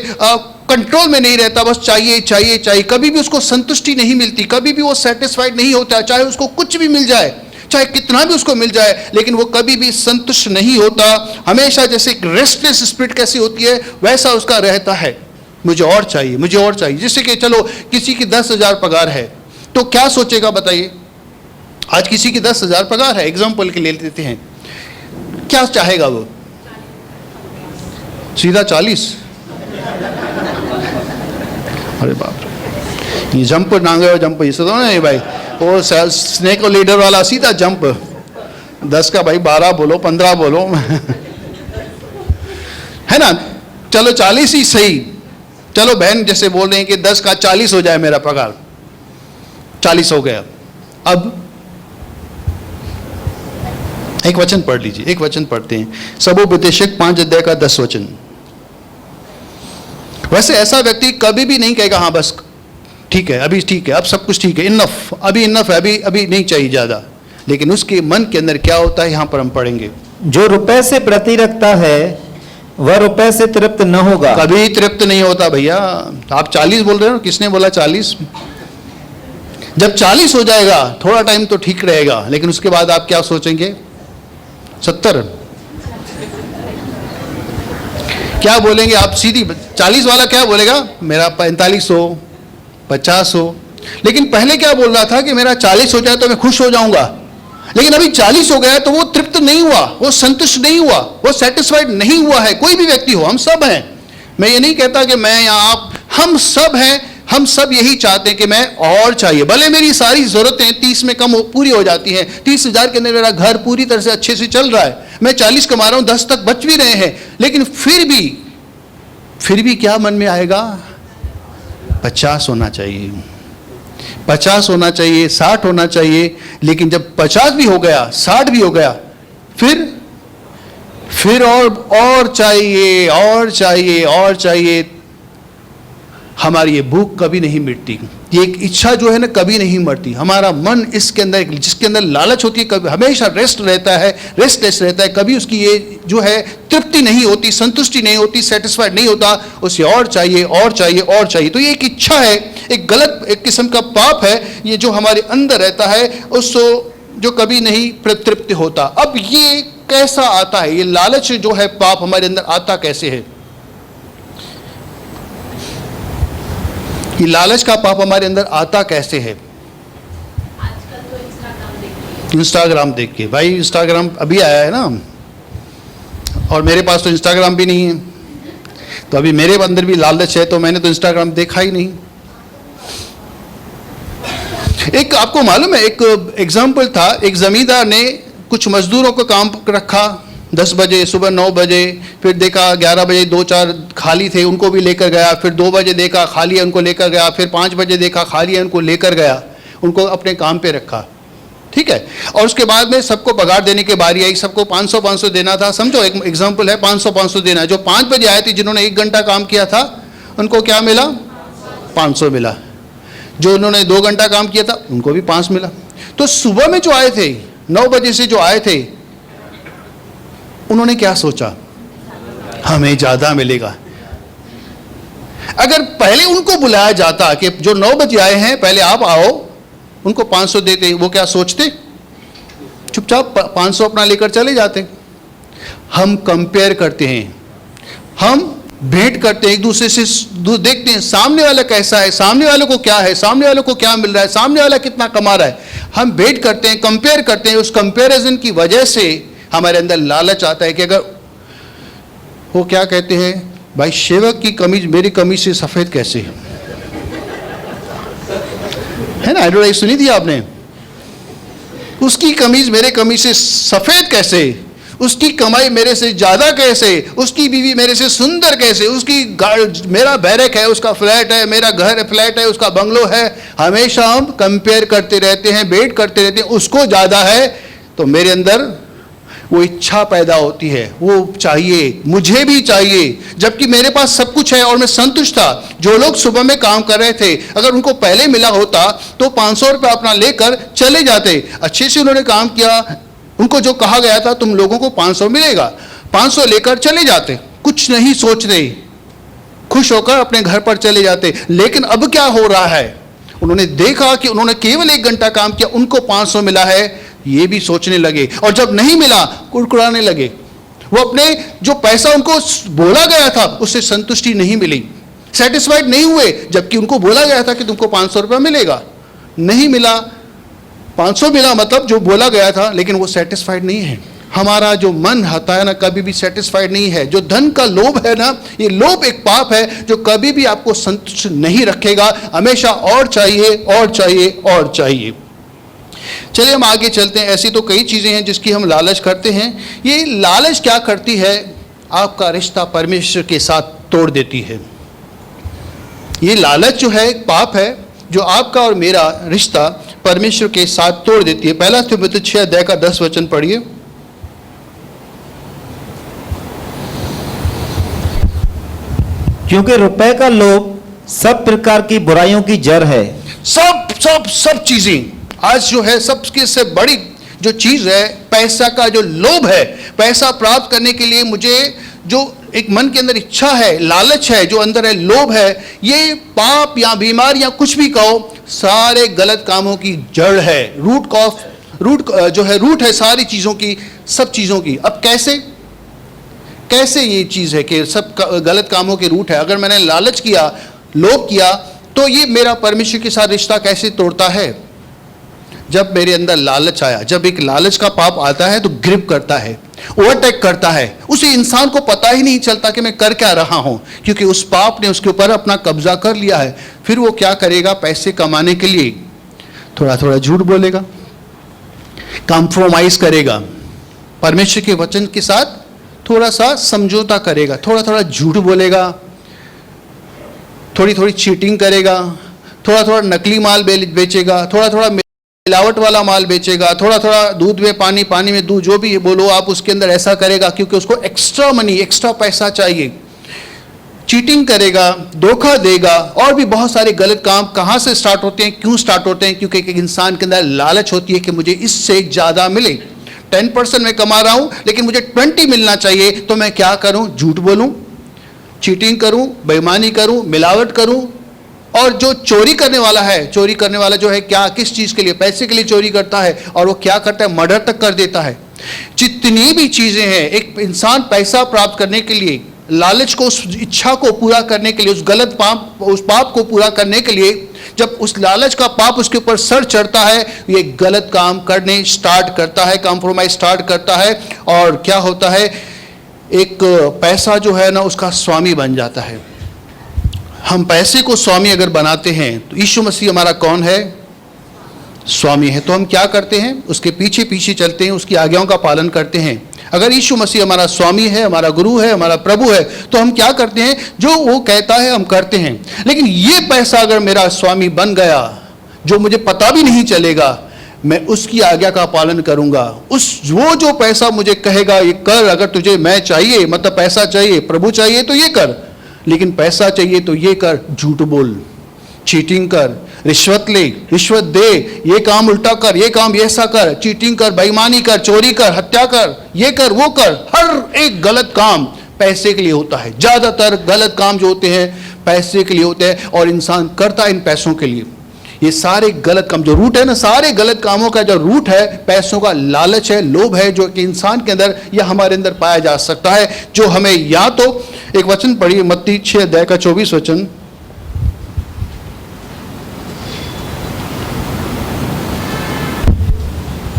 कंट्रोल में नहीं रहता, बस चाहिए चाहिए चाहिए। कभी भी उसको संतुष्टि नहीं मिलती, कभी भी वो सेटिस्फाइड नहीं होता। चाहे उसको कुछ भी मिल जाए, चाहे कितना भी उसको मिल जाए, लेकिन वो कभी भी संतुष्ट नहीं होता। हमेशा जैसे एक रेस्टलेस स्पिरिट कैसी होती है वैसा उसका रहता है, मुझे और चाहिए, मुझे और चाहिए। जैसे कि चलो किसी की 10,000 पगार है तो क्या सोचेगा बताइए? आज किसी की 10,000 पगार है, एग्जाम्पल के लिए लेते हैं, क्या चाहेगा वो? सीधा 40? अरे बाप रे, ये जंप नांगे जंप इसे तो नहीं भाई, वो स्नेक और लीडर वाला सीधा जंप। 10 का भाई 12 बोलो, 15 बोलो है ना, चलो 40 ही सही। चलो बहन जैसे बोल रहे हैं कि 10 का 40 हो जाए मेरा पगार, 40 हो गया। अब एक वचन पढ़ लीजिए, एक वचन पढ़ते हैं, सबोपदेशक 5 अध्याय का 10 वचन। वैसे ऐसा व्यक्ति कभी भी नहीं कहेगा हाँ बस ठीक है, अभी ठीक है, अब सब कुछ ठीक है, इनफ, अभी इनफ है, अभी नहीं चाहिए ज्यादा। लेकिन उसके मन के अंदर क्या होता है, यहां पर हम पढ़ेंगे। जो रुपए से प्रति रखता है वह रुपए से तृप्त न होगा। कभी तृप्त नहीं होता भैया। आप 40 बोल रहे हो, किसने बोला 40? जब 40 हो जाएगा थोड़ा टाइम तो ठीक रहेगा, लेकिन उसके बाद आप क्या सोचेंगे? 70 क्या बोलेंगे आप? सीधी 40 वाला क्या बोलेगा? मेरा 45 हो, 50 हो। लेकिन पहले क्या बोल रहा था कि मेरा 40 हो जाए तो मैं खुश हो जाऊंगा। लेकिन अभी 40 हो गया तो वो तृप्त नहीं हुआ, वो संतुष्ट नहीं हुआ, वो सेटिस्फाइड नहीं हुआ है। कोई भी व्यक्ति हो, हम सब हैं। मैं ये नहीं कहता कि मैं या आप, हम सब हैं। हम सब यही चाहते हैं कि मैं और चाहिए। भले मेरी सारी जरूरतें 30 में कम पूरी हो जाती हैं, 30,000 के अंदर मेरा घर पूरी तरह से अच्छे से चल रहा है, मैं 40 कमा रहा हूं, 10 तक बच भी रहे हैं, लेकिन फिर भी क्या मन में आएगा? 50 होना चाहिए, 50 होना चाहिए, 60 होना चाहिए। लेकिन जब 50 भी हो गया, 60 भी हो गया, फिर और चाहिए, और चाहिए, और चाहिए। हमारी ये भूख कभी नहीं मिटती, ये एक इच्छा जो है ना कभी नहीं मरती। हमारा मन इसके अंदर, जिसके अंदर लालच होती है, कभी हमेशा रेस्टलेस रहता है। कभी उसकी ये जो है तृप्ति नहीं होती, संतुष्टि नहीं होती, सेटिस्फाइड नहीं होता, उसे और चाहिए, और चाहिए, और चाहिए। तो ये एक इच्छा है, एक गलत, एक किस्म का पाप है ये, जो हमारे अंदर रहता है, उसको जो कभी नहीं तृप्त होता। अब ये कैसा आता है? ये लालच जो है पाप हमारे अंदर आता कैसे है? ये लालच का पाप हमारे अंदर आता कैसे है? आजकल तो इंस्टाग्राम देख के। भाई इंस्टाग्राम अभी आया है ना, और मेरे पास तो इंस्टाग्राम भी नहीं है, तो अभी मेरे अंदर भी लालच है, तो मैंने तो इंस्टाग्राम देखा ही नहीं। एक आपको मालूम है, एक एग्जाम्पल था, एक जमींदार ने कुछ मजदूरों को काम रखा, 10 बजे, सुबह 9 बजे, फिर देखा 11 बजे 2-4 खाली थे, उनको भी लेकर गया, फिर 2 बजे देखा खाली है, उनको लेकर गया, फिर 5 बजे देखा खाली है, उनको लेकर गया, उनको अपने काम पे रखा, ठीक है। और उसके बाद में सबको पगार देने की बारी आई, सबको 500-500 देना था। समझो एक एग्जाम्पल है, 500-500 देना। जो 5 बजे आए थे, जिन्होंने 1 घंटा काम किया था, उनको क्या मिला? 500 मिला। जो उन्होंने 2 घंटा काम किया था, उनको भी 5 मिला। तो सुबह में जो आए थे, 9 बजे से जो आए थे, उन्होंने क्या सोचा? हमें ज्यादा मिलेगा। अगर पहले उनको बुलाया जाता कि जो 9 बजे आए हैं पहले आप आओ, उनको 500 देते, वो क्या सोचते? चुपचाप 500 अपना लेकर चले जाते। हम कंपेयर करते हैं, हम भेंट करते हैं, एक दूसरे से देखते हैं सामने वाला कैसा है, सामने वाले को क्या है, सामने वाले को क्या मिल रहा है, सामने वाला कितना कमा रहा है। हम भेंट करते हैं, कंपेयर करते हैं। उस कंपेरिजन की वजह से हमारे अंदर लालच आता है कि अगर वो क्या कहते हैं, भाई सेवक की कमीज मेरी कमीज से सफेद कैसे है ना? एडवर्टाइज सुनी थी आपने? उसकी कमीज मेरे कमीज से सफेद कैसे, उसकी कमाई मेरे से ज्यादा कैसे, उसकी बीवी मेरे से सुंदर कैसे, उसकी मेरा बैरक है, उसका फ्लैट है, मेरा घर फ्लैट है, उसका बंगलो है। हमेशा हम कंपेयर करते रहते हैं, वेट करते रहते हैं, उसको ज्यादा है तो मेरे अंदर वो इच्छा पैदा होती है, वो चाहिए, मुझे भी चाहिए, जबकि मेरे पास सब कुछ है और मैं संतुष्ट था। जो लोग सुबह में काम कर रहे थे, अगर उनको पहले मिला होता तो 500 रुपये अपना लेकर चले जाते। अच्छे से उन्होंने काम किया, उनको जो कहा गया था तुम लोगों को 500 मिलेगा, 500 लेकर चले जाते, कुछ नहीं सोच रहे, खुश होकर अपने घर पर चले जाते। लेकिन अब क्या हो रहा है? उन्होंने देखा कि उन्होंने केवल 1 घंटा काम किया, उनको 500 मिला है, ये भी सोचने लगे, और जब नहीं मिला कुड़कुड़ाने लगे। वो अपने जो पैसा उनको बोला गया था उससे संतुष्टि नहीं मिली, सेटिस्फाइड नहीं हुए, जबकि उनको बोला गया था कि तुमको 500 रुपया मिलेगा। नहीं मिला, 500 मिला, मतलब जो बोला गया था, लेकिन वो सेटिस्फाइड नहीं है। हमारा जो मन होता है ना, कभी भी सेटिस्फाइड नहीं है। जो धन का लोभ है ना, ये लोभ एक पाप है जो कभी भी आपको संतुष्ट नहीं रखेगा, हमेशा और चाहिए, और चाहिए, और चाहिए। चलिए हम आगे चलते हैं। ऐसी तो कई चीजें हैं जिसकी हम लालच करते हैं। ये लालच क्या करती है? आपका रिश्ता परमेश्वर के साथ तोड़ देती है। ये लालच जो है एक पाप है जो आपका और मेरा रिश्ता परमेश्वर के साथ तोड़ देती है। पहला तिमुथी 6 अध्याय का 10 वचन पढ़िए। क्योंकि रुपए का लोभ सब प्रकार की बुराइयों की जड़ है। सब चीजें आज जो है सबके से बड़ी जो चीज है पैसा का जो लोभ है, पैसा प्राप्त करने के लिए मुझे जो एक मन के अंदर इच्छा है, लालच है, जो अंदर है, लोभ है, ये पाप या बीमारी या कुछ भी कहो, सारे गलत कामों की जड़ है, रूट है सारी चीजों की, सब चीजों की। अब कैसे ये चीज है कि सब गलत कामों के रूट है? अगर मैंने लालच किया, लोभ किया, तो ये मेरा परमेश्वर के साथ रिश्ता कैसे तोड़ता है? जब मेरे अंदर लालच आया, जब एक लालच का पाप आता है तो ग्रिप करता है, ओवरटेक करता है, उसे इंसान को पता ही नहीं चलता कि मैं कर क्या रहा हूं, क्योंकि उस पाप ने उसके ऊपर अपना कब्जा कर लिया है। फिर वो क्या करेगा? पैसे कमाने के लिए थोड़ा थोड़ा झूठ बोलेगा, कॉम्प्रोमाइज करेगा, परमेश्वर के वचन के साथ थोड़ा सा समझौता करेगा, थोड़ा थोड़ा झूठ बोलेगा, थोड़ी थोड़ी चीटिंग करेगा, थोड़ा थोड़ा नकली माल बेचेगा, थोड़ा थोड़ा मिलावट वाला माल बेचेगा, थोड़ा थोड़ा दूध में पानी, पानी में दूध, जो भी बोलो आप, उसके अंदर ऐसा करेगा क्योंकि उसको एक्स्ट्रा मनी, एक्स्ट्रा पैसा चाहिए। चीटिंग करेगा, धोखा देगा, और भी बहुत सारे गलत काम कहाँ से स्टार्ट होते हैं, क्यों स्टार्ट होते हैं? क्योंकि एक इंसान के अंदर लालच होती है कि मुझे इससे ज़्यादा मिले। 10% मैं कमा रहा हूँ लेकिन मुझे 20 मिलना चाहिए, तो मैं क्या करूँ? झूठ बोलूँ, चीटिंग करूँ, बेईमानी करूँ, मिलावट करूँ। और जो चोरी करने वाला है, चोरी करने वाला जो है क्या, किस चीज़ के लिए? पैसे के लिए चोरी करता है, और वो क्या करता है? मर्डर तक कर देता है। जितनी भी चीज़ें हैं, एक इंसान पैसा प्राप्त करने के लिए, लालच को, उस इच्छा को पूरा करने के लिए, उस पाप को पूरा करने के लिए, जब उस लालच का पाप उसके ऊपर सर चढ़ता है, ये गलत काम करने स्टार्ट करता है, कॉम्प्रोमाइज स्टार्ट करता है, और क्या होता है? एक पैसा जो है ना, उसका स्वामी बन जाता है। हम पैसे को स्वामी अगर बनाते हैं तो यीशु मसीह हमारा कौन है? स्वामी है। तो हम क्या करते हैं? उसके पीछे पीछे चलते हैं, उसकी आज्ञाओं का पालन करते हैं। अगर यीशु मसीह हमारा स्वामी है, हमारा गुरु है, हमारा प्रभु है, तो हम क्या करते हैं? जो वो कहता है हम करते हैं। लेकिन ये पैसा अगर मेरा स्वामी बन गया, जो मुझे पता भी नहीं चलेगा, मैं उसकी आज्ञा का पालन करूंगा। वो जो पैसा मुझे कहेगा ये कर, अगर तुझे मैं चाहिए, मतलब पैसा चाहिए, प्रभु चाहिए तो ये कर, लेकिन पैसा चाहिए तो ये कर, झूठ बोल, चीटिंग कर, रिश्वत ले, रिश्वत दे, ये काम उल्टा कर, ये काम ऐसा कर, चीटिंग कर, बेईमानी कर, चोरी कर, हत्या कर, ये कर, वो कर। हर एक गलत काम पैसे के लिए होता है। ज्यादातर गलत काम जो होते हैं पैसे के लिए होते हैं, और इंसान करता है इन पैसों के लिए। ये सारे गलत काम, जो रूट है ना, सारे गलत कामों का जो रूट है पैसों का लालच है, लोभ है, जो कि इंसान के अंदर या हमारे अंदर पाया जा सकता है, जो हमें या तो, एक वचन पढ़िए मत्ती 6 अध्याय का 24 वचन।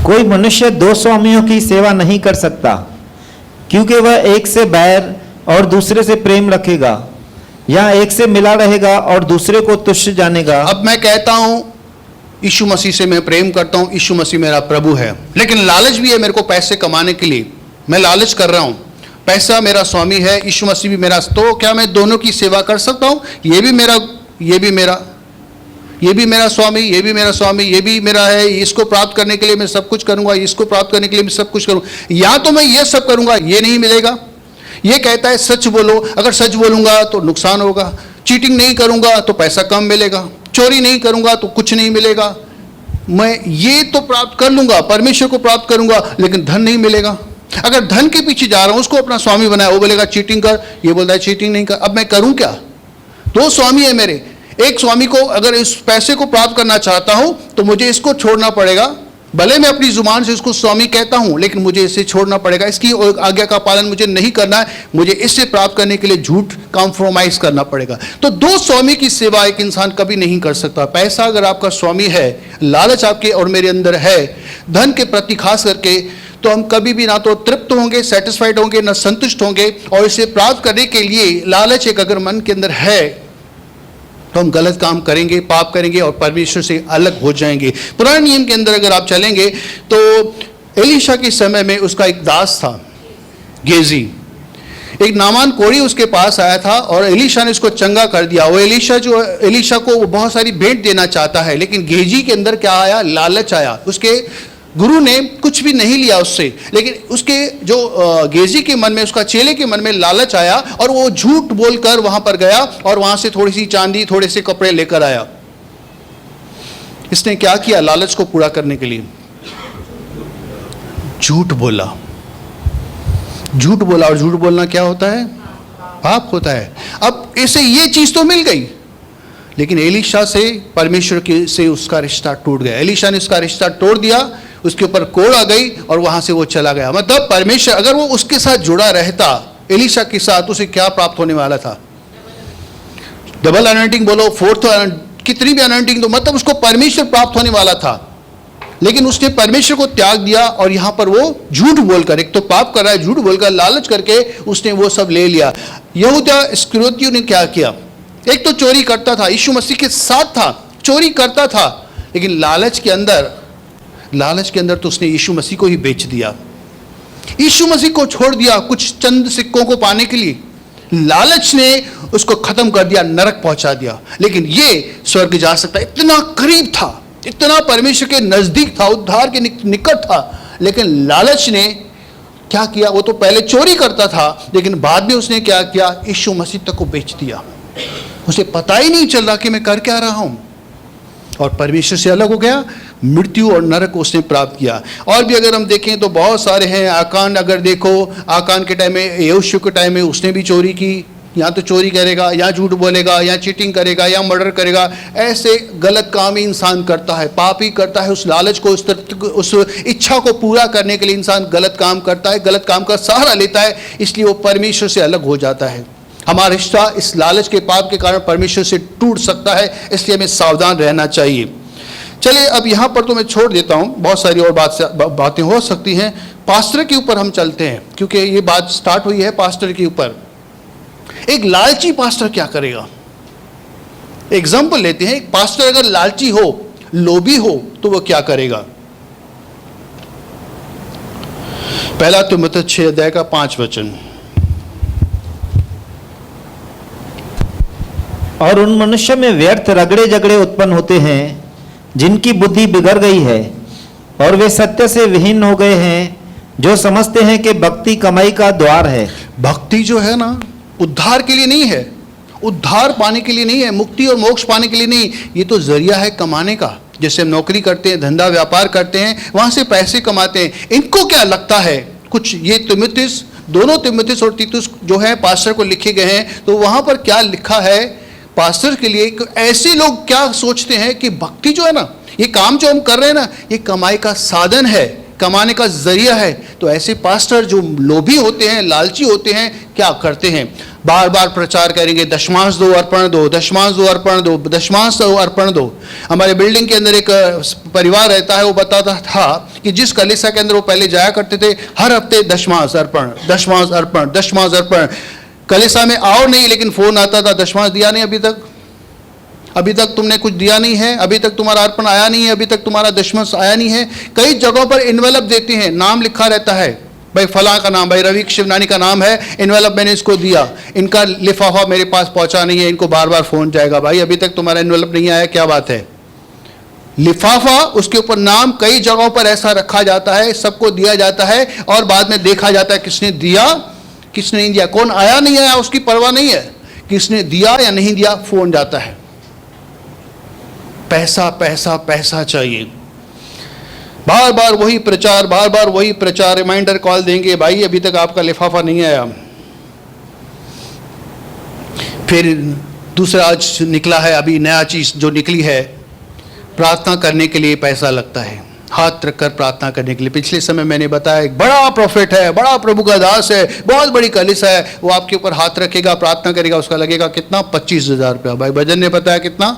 कोई मनुष्य 2 स्वामियों की सेवा नहीं कर सकता, क्योंकि वह एक से बैर और दूसरे से प्रेम रखेगा, या एक से मिला रहेगा और दूसरे को तुच्छ जानेगा। अब मैं कहता हूं यीशु मसीह से मैं प्रेम करता हूं, यीशु मसीह मेरा प्रभु है, लेकिन लालच भी है मेरे को पैसे कमाने के लिए, मैं लालच कर रहा हूं। पैसा मेरा स्वामी है, यीशु मसीह भी मेरा, तो क्या मैं दोनों की सेवा कर सकता हूं? ये भी मेरा स्वामी, ये भी मेरा स्वामी, ये भी मेरा है, इसको प्राप्त करने के लिए मैं सब कुछ करूंगा, इसको प्राप्त करने के लिए मैं सब कुछ करूंगा, या तो मैं ये सब करूंगा, ये नहीं मिलेगा। ये कहता है सच बोलो, अगर सच बोलूंगा तो नुकसान होगा, चीटिंग नहीं करूंगा तो पैसा कम मिलेगा, चोरी नहीं करूंगा तो कुछ नहीं मिलेगा, मैं ये तो प्राप्त कर लूंगा, परमेश्वर को प्राप्त करूंगा, लेकिन धन नहीं मिलेगा। अगर धन के पीछे जा रहा हूं, उसको अपना स्वामी बनाया, वो बोलेगा चीटिंग कर, ये बोलता है चीटिंग नहीं कर। अब मैं करूं क्या? 2 स्वामी है मेरे। एक स्वामी को अगर इस पैसे को प्राप्त करना चाहता हूं तो मुझे इसको छोड़ना पड़ेगा, भले मैं अपनी जुबान से उसको स्वामी कहता हूं, लेकिन मुझे इसे छोड़ना पड़ेगा, इसकी आज्ञा का पालन मुझे नहीं करना है, मुझे इससे प्राप्त करने के लिए झूठ कॉम्प्रोमाइज करना पड़ेगा। तो 2 स्वामी की सेवा एक इंसान कभी नहीं कर सकता। पैसा अगर आपका स्वामी है, लालच आपके और मेरे अंदर है, धन के प्रति खास करके, तो हम कभी भी ना तो तृप्त होंगे, सेटिस्फाइड होंगे, ना संतुष्ट होंगे, और इसे प्राप्त करने के लिए लालच एक अगर मन के अंदर है तो हम गलत काम करेंगे, पाप करेंगे और परमेश्वर से अलग हो जाएंगे। पुराने नियम के अंदर अगर आप चलेंगे तो एलीशा के समय में उसका एक दास था, गेजी। एक नामान कोढ़ी उसके पास आया था और एलीशा ने उसको चंगा कर दिया। वो एलीशा को वो बहुत सारी भेंट देना चाहता है, लेकिन गेजी के अंदर क्या आया? लालच आया। उसके गुरु ने कुछ भी नहीं लिया उससे, लेकिन उसके जो गेजी के मन में, उसका चेले के मन में लालच आया और वो झूठ बोलकर वहां पर गया और वहां से थोड़ी सी चांदी, थोड़े से कपड़े लेकर आया। इसने क्या किया? लालच को पूरा करने के लिए झूठ बोला। झूठ बोला, और झूठ बोलना क्या होता है? पाप होता है। अब इसे ये चीज तो मिल गई, लेकिन एलीशा से, परमेश्वर के से उसका रिश्ता टूट गया। एलीशा ने उसका रिश्ता तोड़ दिया, उसके ऊपर कोढ़ आ गई और वहां से वो चला गया। मतलब परमेश्वर, अगर वो उसके साथ जुड़ा रहता, एलीशा के साथ, उसे क्या प्राप्त होने वाला था? डबल अनॉइंटिंग बोलो, फोर्थ, कितनी भी अनॉइंटिंग दो, मतलब उसको परमेश्वर प्राप्त होने वाला था। लेकिन उसने परमेश्वर को त्याग दिया और यहां पर वो झूठ बोलकर, एक तो पाप कर रहा है, झूठ बोलकर, लालच करके उसने वो सब ले लिया। यहूदा इस्करियोती ने क्या किया? एक तो चोरी करता था, यीशु मसीह के साथ था, चोरी करता था, लेकिन लालच के अंदर तो उसने यीशु मसीह को ही बेच दिया। यीशु मसीह को छोड़ दिया कुछ चंद सिक्कों को पाने के लिए। लालच ने उसको खत्म कर दिया, नरक पहुंचा दिया। लेकिन ये स्वर्ग जा सकता, इतना करीब था, इतना परमेश्वर के नजदीक था, उद्धार के निकट था, लेकिन लालच ने क्या किया? वो तो पहले चोरी करता था, लेकिन बाद में उसने क्या किया? यीशु मसीह तक को बेच दिया। उसे पता ही नहीं चल रहा कि मैं कर क्या रहा हूं, और परमेश्वर से अलग हो गया, मृत्यु और नरक उसने प्राप्त किया। और भी अगर हम देखें तो बहुत सारे हैं। आकान अगर देखो, आकान के टाइम में, यहोशू के टाइम में उसने भी चोरी की। या तो चोरी करेगा, या झूठ बोलेगा, या चीटिंग करेगा, या मर्डर करेगा। ऐसे गलत काम ही इंसान करता है, पाप ही करता है। उस लालच को, उस इच्छा को पूरा करने के लिए इंसान गलत काम करता है, गलत काम का सहारा लेता है, इसलिए वो परमेश्वर से अलग हो जाता है। हमारा रिश्ता इस लालच के, पाप के कारण परमेश्वर से टूट सकता है, इसलिए हमें सावधान रहना चाहिए। चलिए अब यहाँ पर तो मैं छोड़ देता हूँ, बहुत सारी और बातें हो सकती हैं। पास्टर के ऊपर हम चलते हैं, क्योंकि ये बात स्टार्ट हुई है पास्टर के ऊपर। एक लालची पास्टर क्या करेगा? एग्जाम्पल लेते हैं। एक पास्टर अगर लालची हो, लोभी हो, तो वो क्या करेगा? पहला तिमुथी 6 अध्याय का 5 वचन। और उन मनुष्य में व्यर्थ रगड़े झगड़े उत्पन्न होते हैं, जिनकी बुद्धि बिगड़ गई है और वे सत्य से विहीन हो गए हैं, जो समझते हैं कि भक्ति कमाई का द्वार है। भक्ति जो है ना, उद्धार के लिए नहीं है, उद्धार पाने के लिए नहीं है, मुक्ति और मोक्ष पाने के लिए नहीं। ये तो जरिया है कमाने का। जैसे हम नौकरी करते हैं, धंधा व्यापार करते हैं, वहां से पैसे कमाते हैं। इनको क्या लगता है? कुछ ये तिमुथियुस, दोनों तिमुथियुस और तीतुस जो है पास्टर को लिखे गए हैं, तो वहां पर क्या लिखा है पास्टर के लिए? ऐसे लोग क्या सोचते हैं कि भक्ति जो है ना, ये काम जो हम कर रहे हैं ना, ये कमाई का साधन है, कमाने का जरिया है। तो ऐसे पास्टर जो लोभी होते हैं, लालची होते हैं, क्या करते हैं? बार बार प्रचार करेंगे, दशमांश दो, अर्पण दो, दशमांश दो, अर्पण दो, दशमांश दो, अर्पण दो। हमारे बिल्डिंग के अंदर एक परिवार रहता है, वो बताता था कि जिस कलीसिया के अंदर वो पहले जाया करते थे, हर हफ्ते दशमांश अर्पण, दशमांश अर्पण, दशमांश अर्पण। कलीसिया में आओ नहीं, लेकिन फोन आता था, दशमांश दिया नहीं अभी तक तुमने कुछ दिया नहीं है, अभी तक तुम्हारा अर्पण आया नहीं है, अभी तक तुम्हारा दशमांश आया नहीं है। कई जगहों पर इन्वेलप देते हैं, नाम लिखा रहता है, भाई फलां का नाम, भाई रवि शिवनानी का नाम है, इन्वेलप मैंने इसको दिया, इनका लिफाफा मेरे पास पहुंचा नहीं है, इनको बार बार फोन जाएगा, भाई अभी तक तुम्हारा इन्वेलप नहीं आया, क्या बात है? लिफाफा, उसके ऊपर नाम, कई जगहों पर ऐसा रखा जाता है, सबको दिया जाता है, और बाद में देखा जाता है किसने दिया, किसने नहीं दिया। कौन आया नहीं आया उसकी परवाह नहीं है, किसने दिया या नहीं दिया, फोन जाता है। पैसा पैसा पैसा चाहिए, बार बार वही प्रचार, बार बार वही प्रचार, रिमाइंडर कॉल देंगे, भाई अभी तक आपका लिफाफा नहीं आया। फिर दूसरा आज निकला है, अभी नया चीज जो निकली है, प्रार्थना करने के लिए पैसा लगता है, हाथ रखकर प्रार्थना करने के लिए। पिछले समय मैंने बताया, एक बड़ा प्रॉफिट है, बड़ा प्रभु का दास है, बहुत बड़ी कलीसिया है, वो आपके ऊपर हाथ रखेगा, प्रार्थना करेगा, उसका लगेगा कितना? 25,000 रुपया। भाई भजन ने बताया कितना?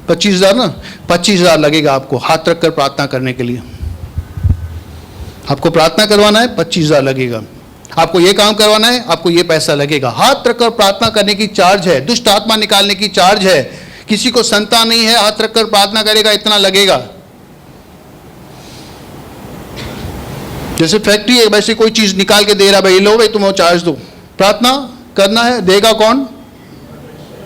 25,000 ना, 25,000 लगेगा आपको हाथ रखकर प्रार्थना करने के लिए। आपको प्रार्थना करवाना है, 25,000 लगेगा। आपको ये काम करवाना है, आपको ये पैसा लगेगा। हाथ रखकर प्रार्थना करने की चार्ज है, दुष्ट आत्मा निकालने की चार्ज है। किसी को संतान नहीं है, हाथ रखकर प्रार्थना करेगा, इतना लगेगा। जैसे फैक्ट्री है, वैसे कोई चीज निकाल के दे रहा, भाई लो भाई तुम चार्ज दो, प्रार्थना करना है, देगा कौन?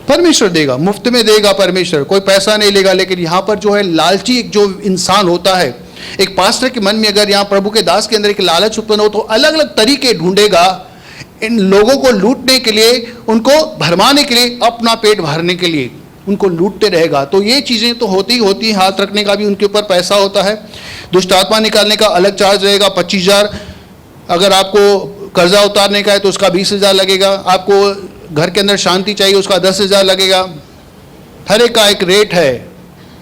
परमेश्वर देगा, मुफ्त में देगा परमेश्वर, कोई पैसा नहीं लेगा। लेकिन यहाँ पर जो है लालची एक जो इंसान होता है, एक पास्टर के मन में अगर यहाँ प्रभु के दास के अंदर एक लालच उत्पन्न हो तो अलग अलग तरीके ढूंढेगा इन लोगों को लूटने के लिए, उनको भरमाने के लिए, अपना पेट भरने के लिए उनको लूटते रहेगा। तो ये चीज़ें तो होती ही होती हैं। हाथ रखने का भी उनके ऊपर पैसा होता है, दुष्ट आत्मा निकालने का अलग चार्ज रहेगा 25,000, अगर आपको कर्जा उतारने का है तो उसका 20,000 लगेगा, आपको घर के अंदर शांति चाहिए उसका 10,000 लगेगा। हर एक का एक रेट है,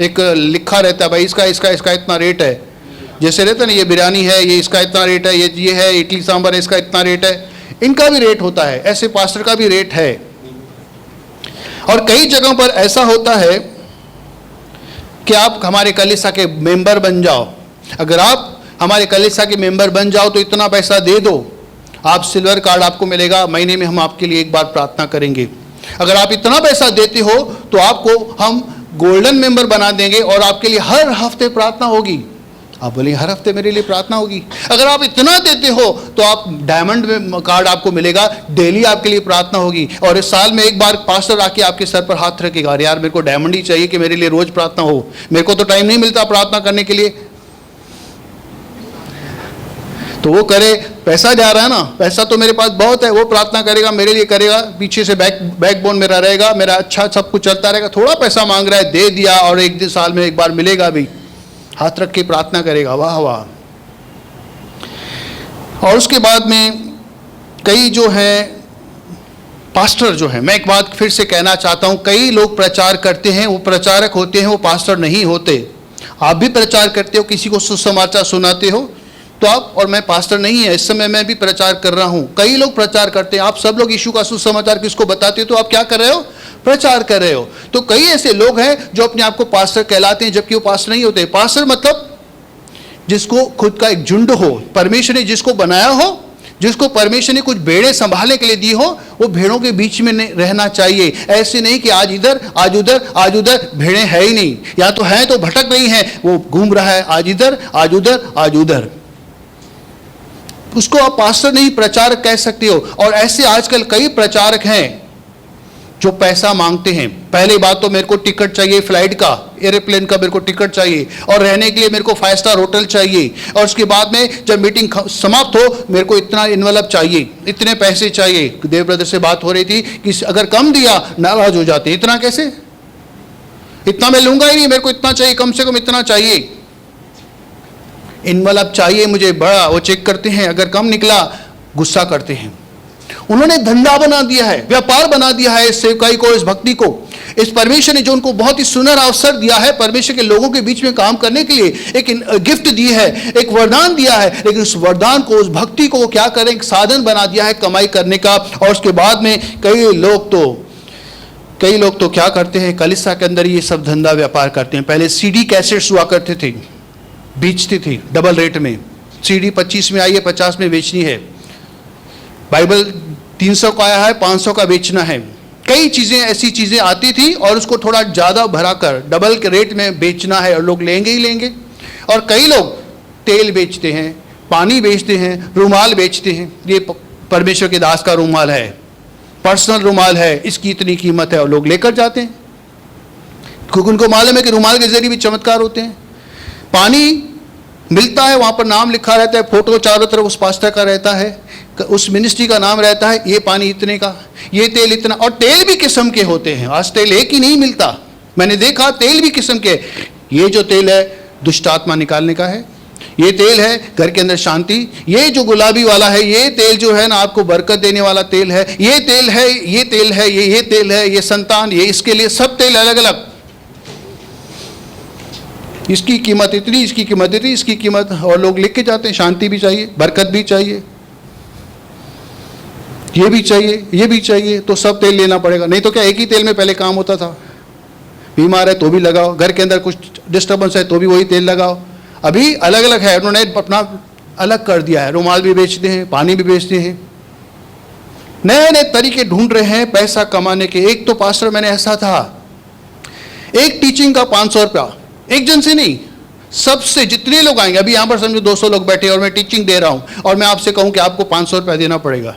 एक लिखा रहता है भाई इसका इसका इसका इतना रेट है। जैसे रहता है ना, ये बिरयानी है, ये इसका इतना रेट है, ये है इडली सांभर है, इसका इतना रेट है। इनका भी रेट होता है, ऐसे पास्टर का भी रेट है। और कई जगहों पर ऐसा होता है कि आप हमारे कलीसिया के मेंबर बन जाओ, अगर आप हमारे कलीसिया के मेंबर बन जाओ तो इतना पैसा दे दो, आप सिल्वर कार्ड आपको मिलेगा, महीने में हम आपके लिए एक बार प्रार्थना करेंगे। अगर आप इतना पैसा देते हो तो आपको हम गोल्डन मेंबर बना देंगे और आपके लिए हर हफ्ते प्रार्थना होगी। आप बोलेंगे हर हफ्ते मेरे लिए प्रार्थना होगी? अगर आप इतना देते हो तो आप डायमंड में कार्ड आपको मिलेगा, डेली आपके लिए प्रार्थना होगी। और इस साल में एक बार पास्टर आके आपके सर पर हाथ रखेगा, अरे यार मेरे को डायमंड ही चाहिए कि मेरे लिए रोज प्रार्थना हो, मेरे को तो टाइम नहीं मिलता प्रार्थना करने के लिए। तो वो करे, पैसा जा रहा है ना, पैसा तो मेरे पास बहुत है, वो प्रार्थना करेगा, मेरे लिए करेगा, पीछे से बैकबोन मेरा रहेगा, मेरा अच्छा सब कुछ चलता रहेगा। थोड़ा पैसा मांग रहा है, दे दिया, और एक दिन साल में एक बार मिलेगा भी, हाथ रख के प्रार्थना करेगा, वाह वाह। और उसके बाद में कई जो है पास्टर जो है, मैं एक बात फिर से कहना चाहता हूं, कई लोग प्रचार करते हैं, वो प्रचारक होते हैं, वो पास्टर नहीं होते। आप भी प्रचार करते हो, किसी को सुसमाचार सुनाते हो, तो आप, और मैं पास्टर नहीं है, इस समय मैं भी प्रचार कर रहा हूं। कई लोग प्रचार करते हैं, आप सब लोग यीशु का सुसमाचार किसको बताते हो, तो आप क्या कर रहे हो? प्रचार कर रहे हो। तो कई ऐसे लोग हैं जो अपने आप को पास्टर कहलाते हैं, जबकि वो पास्टर नहीं होते। पास्टर मतलब जिसको खुद का एक झुंड हो, परमेश्वर ने जिसको बनाया हो, जिसको परमेश्वर ने कुछ भेड़ें संभालने के लिए दी हो, वो भेड़ों के बीच में रहना चाहिए। ऐसे नहीं कि आज इधर आज उधर आज उधर, भेड़ें है ही नहीं, या तो है तो भटक रही हैं, वो घूम रहा है आज इधर आज उधर आज उधर, उसको आप पास्टर नहीं प्रचारक कह सकते हो। और ऐसे आजकल कई प्रचारक हैं जो पैसा मांगते हैं। पहली बात तो मेरे को टिकट चाहिए फ्लाइट का, एरोप्लेन का मेरे को टिकट चाहिए, और रहने के लिए मेरे को 5 स्टार होटल चाहिए, और उसके बाद में जब मीटिंग समाप्त हो मेरे को इतना इन्वेलप चाहिए, इतने पैसे चाहिए। देव ब्रदर से बात हो रही थी कि अगर कम दिया नाराज हो जाते, इतना कैसे, इतना मैं लूंगा ही नहीं, मेरे को इतना चाहिए, कम से कम इतना चाहिए, इन्वेलप चाहिए मुझे बड़ा। वो चेक करते हैं, अगर कम निकला गुस्सा करते हैं। उन्होंने धंधा बना दिया है, व्यापार बना दिया है इस सेवकाई को, इस भक्ति को। इस परमेश्वर ने जो उनको बहुत ही सुंदर अवसर दिया है परमेश्वर के लोगों के बीच में काम करने के लिए, एक गिफ्ट दी है, एक वरदान दिया है, लेकिन उस वरदान को, उस भक्ति को क्या करें, एक साधन बना दिया है कमाई करने का। और उसके बाद में कई लोग तो क्या करते हैं, कलीसिया के अंदर ये सब धंधा व्यापार करते हैं। पहले CD कैसेट्स हुआ करते थे, बेचते थे डबल रेट में, CD 25 में आई है, 50 में बेचनी है। बाइबल 300 का आया है, 500 का बेचना है। कई चीज़ें ऐसी चीज़ें आती थी और उसको थोड़ा ज़्यादा भरा कर डबल के रेट में बेचना है, और लोग लेंगे ही लेंगे। और कई लोग तेल बेचते हैं, पानी बेचते हैं, रुमाल बेचते हैं। ये परमेश्वर के दास का रुमाल है, पर्सनल रुमाल है, इसकी इतनी कीमत है, और लोग लेकर जाते हैं क्योंकि उनको मालूम है कि रुमाल के जरिए भी चमत्कार होते हैं। पानी मिलता है, वहाँ पर नाम लिखा रहता है, फोटो चारों तरफ उस पास्टर का रहता है, उस मिनिस्ट्री का नाम रहता है, ये पानी इतने का, ये तेल इतना। और तेल भी किस्म के होते हैं, आज तेल एक ही नहीं मिलता, मैंने देखा तेल भी किस्म के। ये जो तेल है दुष्ट आत्मा निकालने का है, ये तेल है घर के अंदर शांति, ये जो गुलाबी वाला है ये तेल जो है ना आपको बरकत देने वाला तेल है, ये तेल है, ये तेल है, ये तेल है, ये संतान, ये इसके लिए, सब तेल अलग अलग। इसकी कीमत इतनी, इसकी कीमत इतनी, इसकी कीमत, और लोग लिख के जाते हैं। शांति भी चाहिए, बरकत भी चाहिए, ये भी चाहिए, ये भी चाहिए, तो सब तेल लेना पड़ेगा। नहीं तो क्या एक ही तेल में पहले काम होता था? बीमार है तो भी लगाओ, घर के अंदर कुछ डिस्टर्बेंस है तो भी वही तेल लगाओ। अभी अलग अलग है, उन्होंने अपना अलग कर दिया है। रुमाल भी बेचते हैं, पानी भी बेचते हैं, नए नए तरीके ढूंढ रहे हैं पैसा कमाने के। एक तो पास्टर मैंने ऐसा था, एक टीचिंग का 500 रुपया, एक जन से नहीं, सबसे जितने लोग आएंगे, अभी यहाँ पर समझो 200 लोग बैठे और मैं टीचिंग दे रहा हूँ और मैं आपसे कहूँ कि आपको 500 रुपया देना पड़ेगा,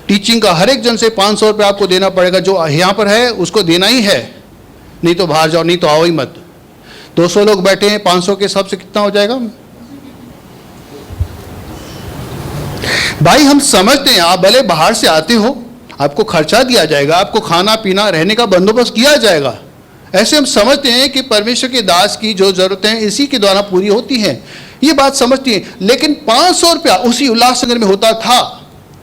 टीचिंग का हर एक जन से 500 रुपये आपको देना पड़ेगा। जो यहाँ पर है उसको देना ही है, नहीं तो बाहर जाओ, नहीं तो आओ ही मत। 200 लोग बैठे हैं, 500 के हिसाब से कितना हो जाएगा भाई? हम समझते हैं आप भले बाहर से आते हो, आपको खर्चा दिया जाएगा, आपको खाना पीना रहने का बंदोबस्त किया जाएगा। ऐसे हम समझते हैं कि परमेश्वर के दास की जो जरूरतें हैं इसी के द्वारा पूरी होती हैं, ये बात समझती है। लेकिन 500 रुपया उसी उल्लासनगर में होता था,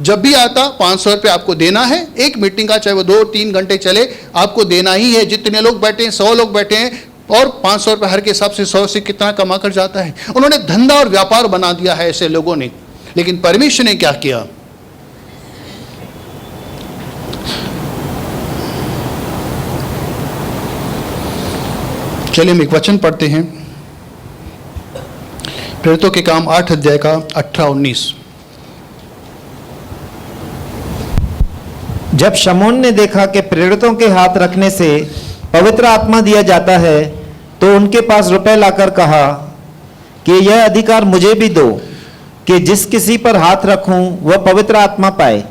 जब भी आता 500 रुपया आपको देना है। एक मीटिंग का चाहे वो 2-3 घंटे चले, आपको देना ही है। जितने लोग बैठे हैं, 100 लोग बैठे हैं, और 500 रुपये हर के हिसाब से 100 से कितना कमा कर जाता है। उन्होंने धंधा और व्यापार बना दिया है ऐसे लोगों ने। लेकिन परमेश्वर ने क्या किया? चलिए हम एक वचन पढ़ते हैं, प्रेरितों के काम 8 अध्याय का 18-19। जब शमौन ने देखा कि प्रेरितों के हाथ रखने से पवित्र आत्मा दिया जाता है, तो उनके पास रुपए लाकर कहा कि यह अधिकार मुझे भी दो कि जिस किसी पर हाथ रखूं वह पवित्र आत्मा पाए।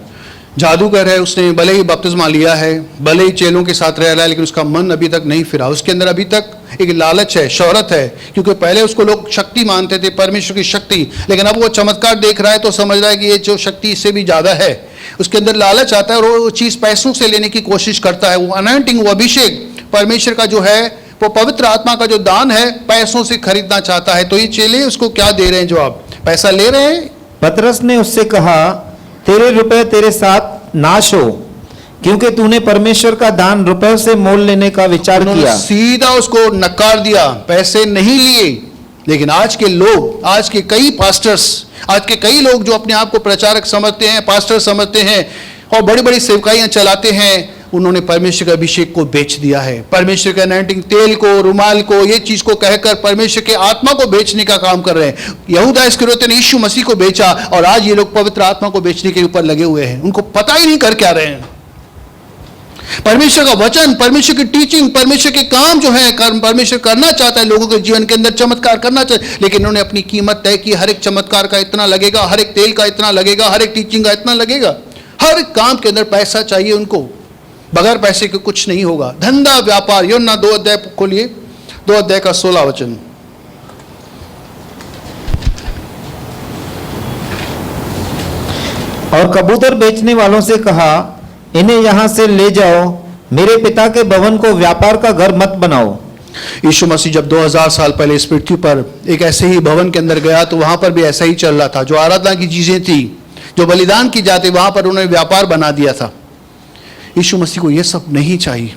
जादूगर है, उसने भले ही बपतिस्मा लिया है, भले ही चेलों के साथ रह रहा है, लेकिन उसका मन अभी तक नहीं फिरा। उसके अंदर अभी तक एक लालच है, शौहरत है, क्योंकि पहले उसको लोग शक्ति मानते थे, परमेश्वर की शक्ति। लेकिन अब वो चमत्कार देख रहा है तो समझ रहा है कि ये जो शक्ति इससे भी ज़्यादा है। उसके अंदर लालच आता है और वो चीज़ पैसों से लेने की कोशिश करता है। वो अनॉइंटिंग, वो अभिषेक परमेश्वर का जो है, वो पवित्र आत्मा का जो दान है, पैसों से खरीदना चाहता है। तो ये चेले उसको क्या दे रहे हैं? जवाब, पैसा ले रहे हैं। पतरस ने उससे कहा, तेरे रुपए तेरे साथ नाश हो, क्योंकि तूने परमेश्वर का दान रुपए से मोल लेने का विचार किया। सीधा उसको नकार दिया, पैसे नहीं लिए। लेकिन आज के लोग, आज के कई पास्टर्स, आज के कई लोग जो अपने आप को प्रचारक समझते हैं, पास्टर समझते हैं और बड़ी बड़ी सेवकाइयां चलाते हैं, उन्होंने परमेश्वर के अभिषेक को बेच दिया है। परमेश्वर के अनॉइंटिंग तेल को, रुमाल को, ये चीज को कहकर परमेश्वर के आत्मा को बेचने का काम कर रहे हैं। यहूदा इस्करियोती ने यीशु मसीह को बेचा और आज ये लोग पवित्र आत्मा को बेचने के ऊपर लगे हुए हैं। उनको पता ही नहीं कर क्या रहे हैं। परमेश्वर का वचन, परमेश्वर की टीचिंग, परमेश्वर के काम जो है, परमेश्वर करना चाहता है लोगों के जीवन के अंदर, चमत्कार करना चाहता है। लेकिन उन्होंने अपनी कीमत तय की, हर एक चमत्कार का इतना लगेगा, हर एक तेल का इतना लगेगा, हर एक टीचिंग का इतना लगेगा। हर काम के अंदर पैसा चाहिए उनको, बगैर पैसे के कुछ नहीं होगा। धंधा व्यापार, यूहन्ना 2 अध्याय खोलिए, 2 अध्याय का 16 वचन। और कबूतर बेचने वालों से कहा, इन्हें यहां से ले जाओ, मेरे पिता के भवन को व्यापार का घर मत बनाओ। यीशु मसीह जब 2000 साल पहले इस पृथ्वी पर एक ऐसे ही भवन के अंदर गया तो वहां पर भी ऐसा ही चल रहा था। जो आराधना की चीजें थी, जो बलिदान की जाती, वहां पर उन्होंने व्यापार बना दिया था। यीशु मसीह को ये सब नहीं चाहिए।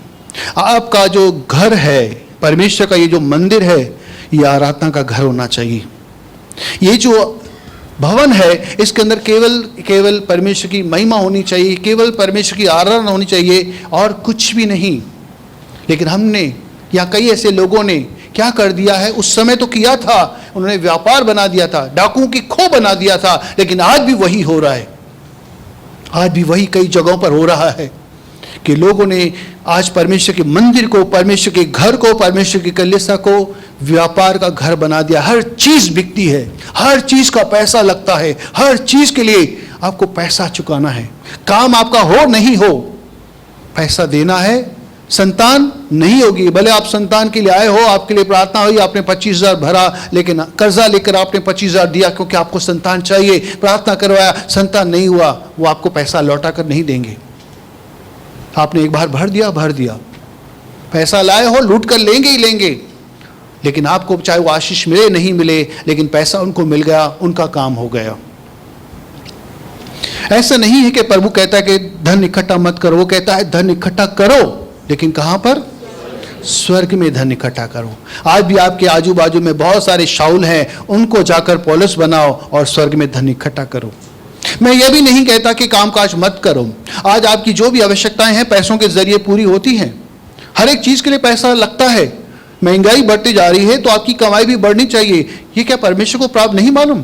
आपका जो घर है, परमेश्वर का ये जो मंदिर है, ये आराधना का घर होना चाहिए। ये जो भवन है, इसके अंदर केवल परमेश्वर की महिमा होनी चाहिए, केवल परमेश्वर की आराधना होनी चाहिए और कुछ भी नहीं। लेकिन हमने या कई ऐसे लोगों ने क्या कर दिया है? उस समय तो किया था, उन्होंने व्यापार बना दिया था, डाकुओं की खो बना दिया था। लेकिन आज भी वही हो रहा है, आज भी वही कई जगहों पर हो रहा है कि लोगों ने आज परमेश्वर के मंदिर को, परमेश्वर के घर को, परमेश्वर की कलीसिया को व्यापार का घर बना दिया। हर चीज बिकती है, हर चीज का पैसा लगता है, हर चीज के लिए आपको पैसा चुकाना है। काम आपका हो नहीं हो, पैसा देना है। संतान नहीं होगी, भले आप संतान के लिए आए हो, आपके लिए प्रार्थना हुई, आपने 25,000 भरा, लेकिन कर्जा लेकर आपने 25,000 दिया क्योंकि आपको संतान चाहिए, प्रार्थना करवाया, संतान नहीं हुआ, वो आपको पैसा लौटा कर नहीं देंगे। आपने एक बार भर दिया, पैसा लाए हो, लूट कर लेंगे ही लेंगे। लेकिन आपको चाहे वो आशीष मिले नहीं मिले, लेकिन पैसा उनको मिल गया, उनका काम हो गया। ऐसा नहीं है कि प्रभु कहता है कि धन इकट्ठा मत करो, वो कहता है धन इकट्ठा करो, लेकिन कहां पर? स्वर्ग में धन इकट्ठा करो। आज भी आपके आजू बाजू में बहुत सारे शाऊल हैं, उनको जाकर पौलुस बनाओ और स्वर्ग में धन इकट्ठा करो। मैं ये भी नहीं कहता कि कामकाज मत करो। आज आपकी जो भी आवश्यकताएं हैं पैसों के जरिए पूरी होती हैं। हर एक चीज के लिए पैसा लगता है। महंगाई बढ़ती जा रही है तो आपकी कमाई भी बढ़नी चाहिए। ये क्या परमेश्वर को प्राप्त नहीं मालूम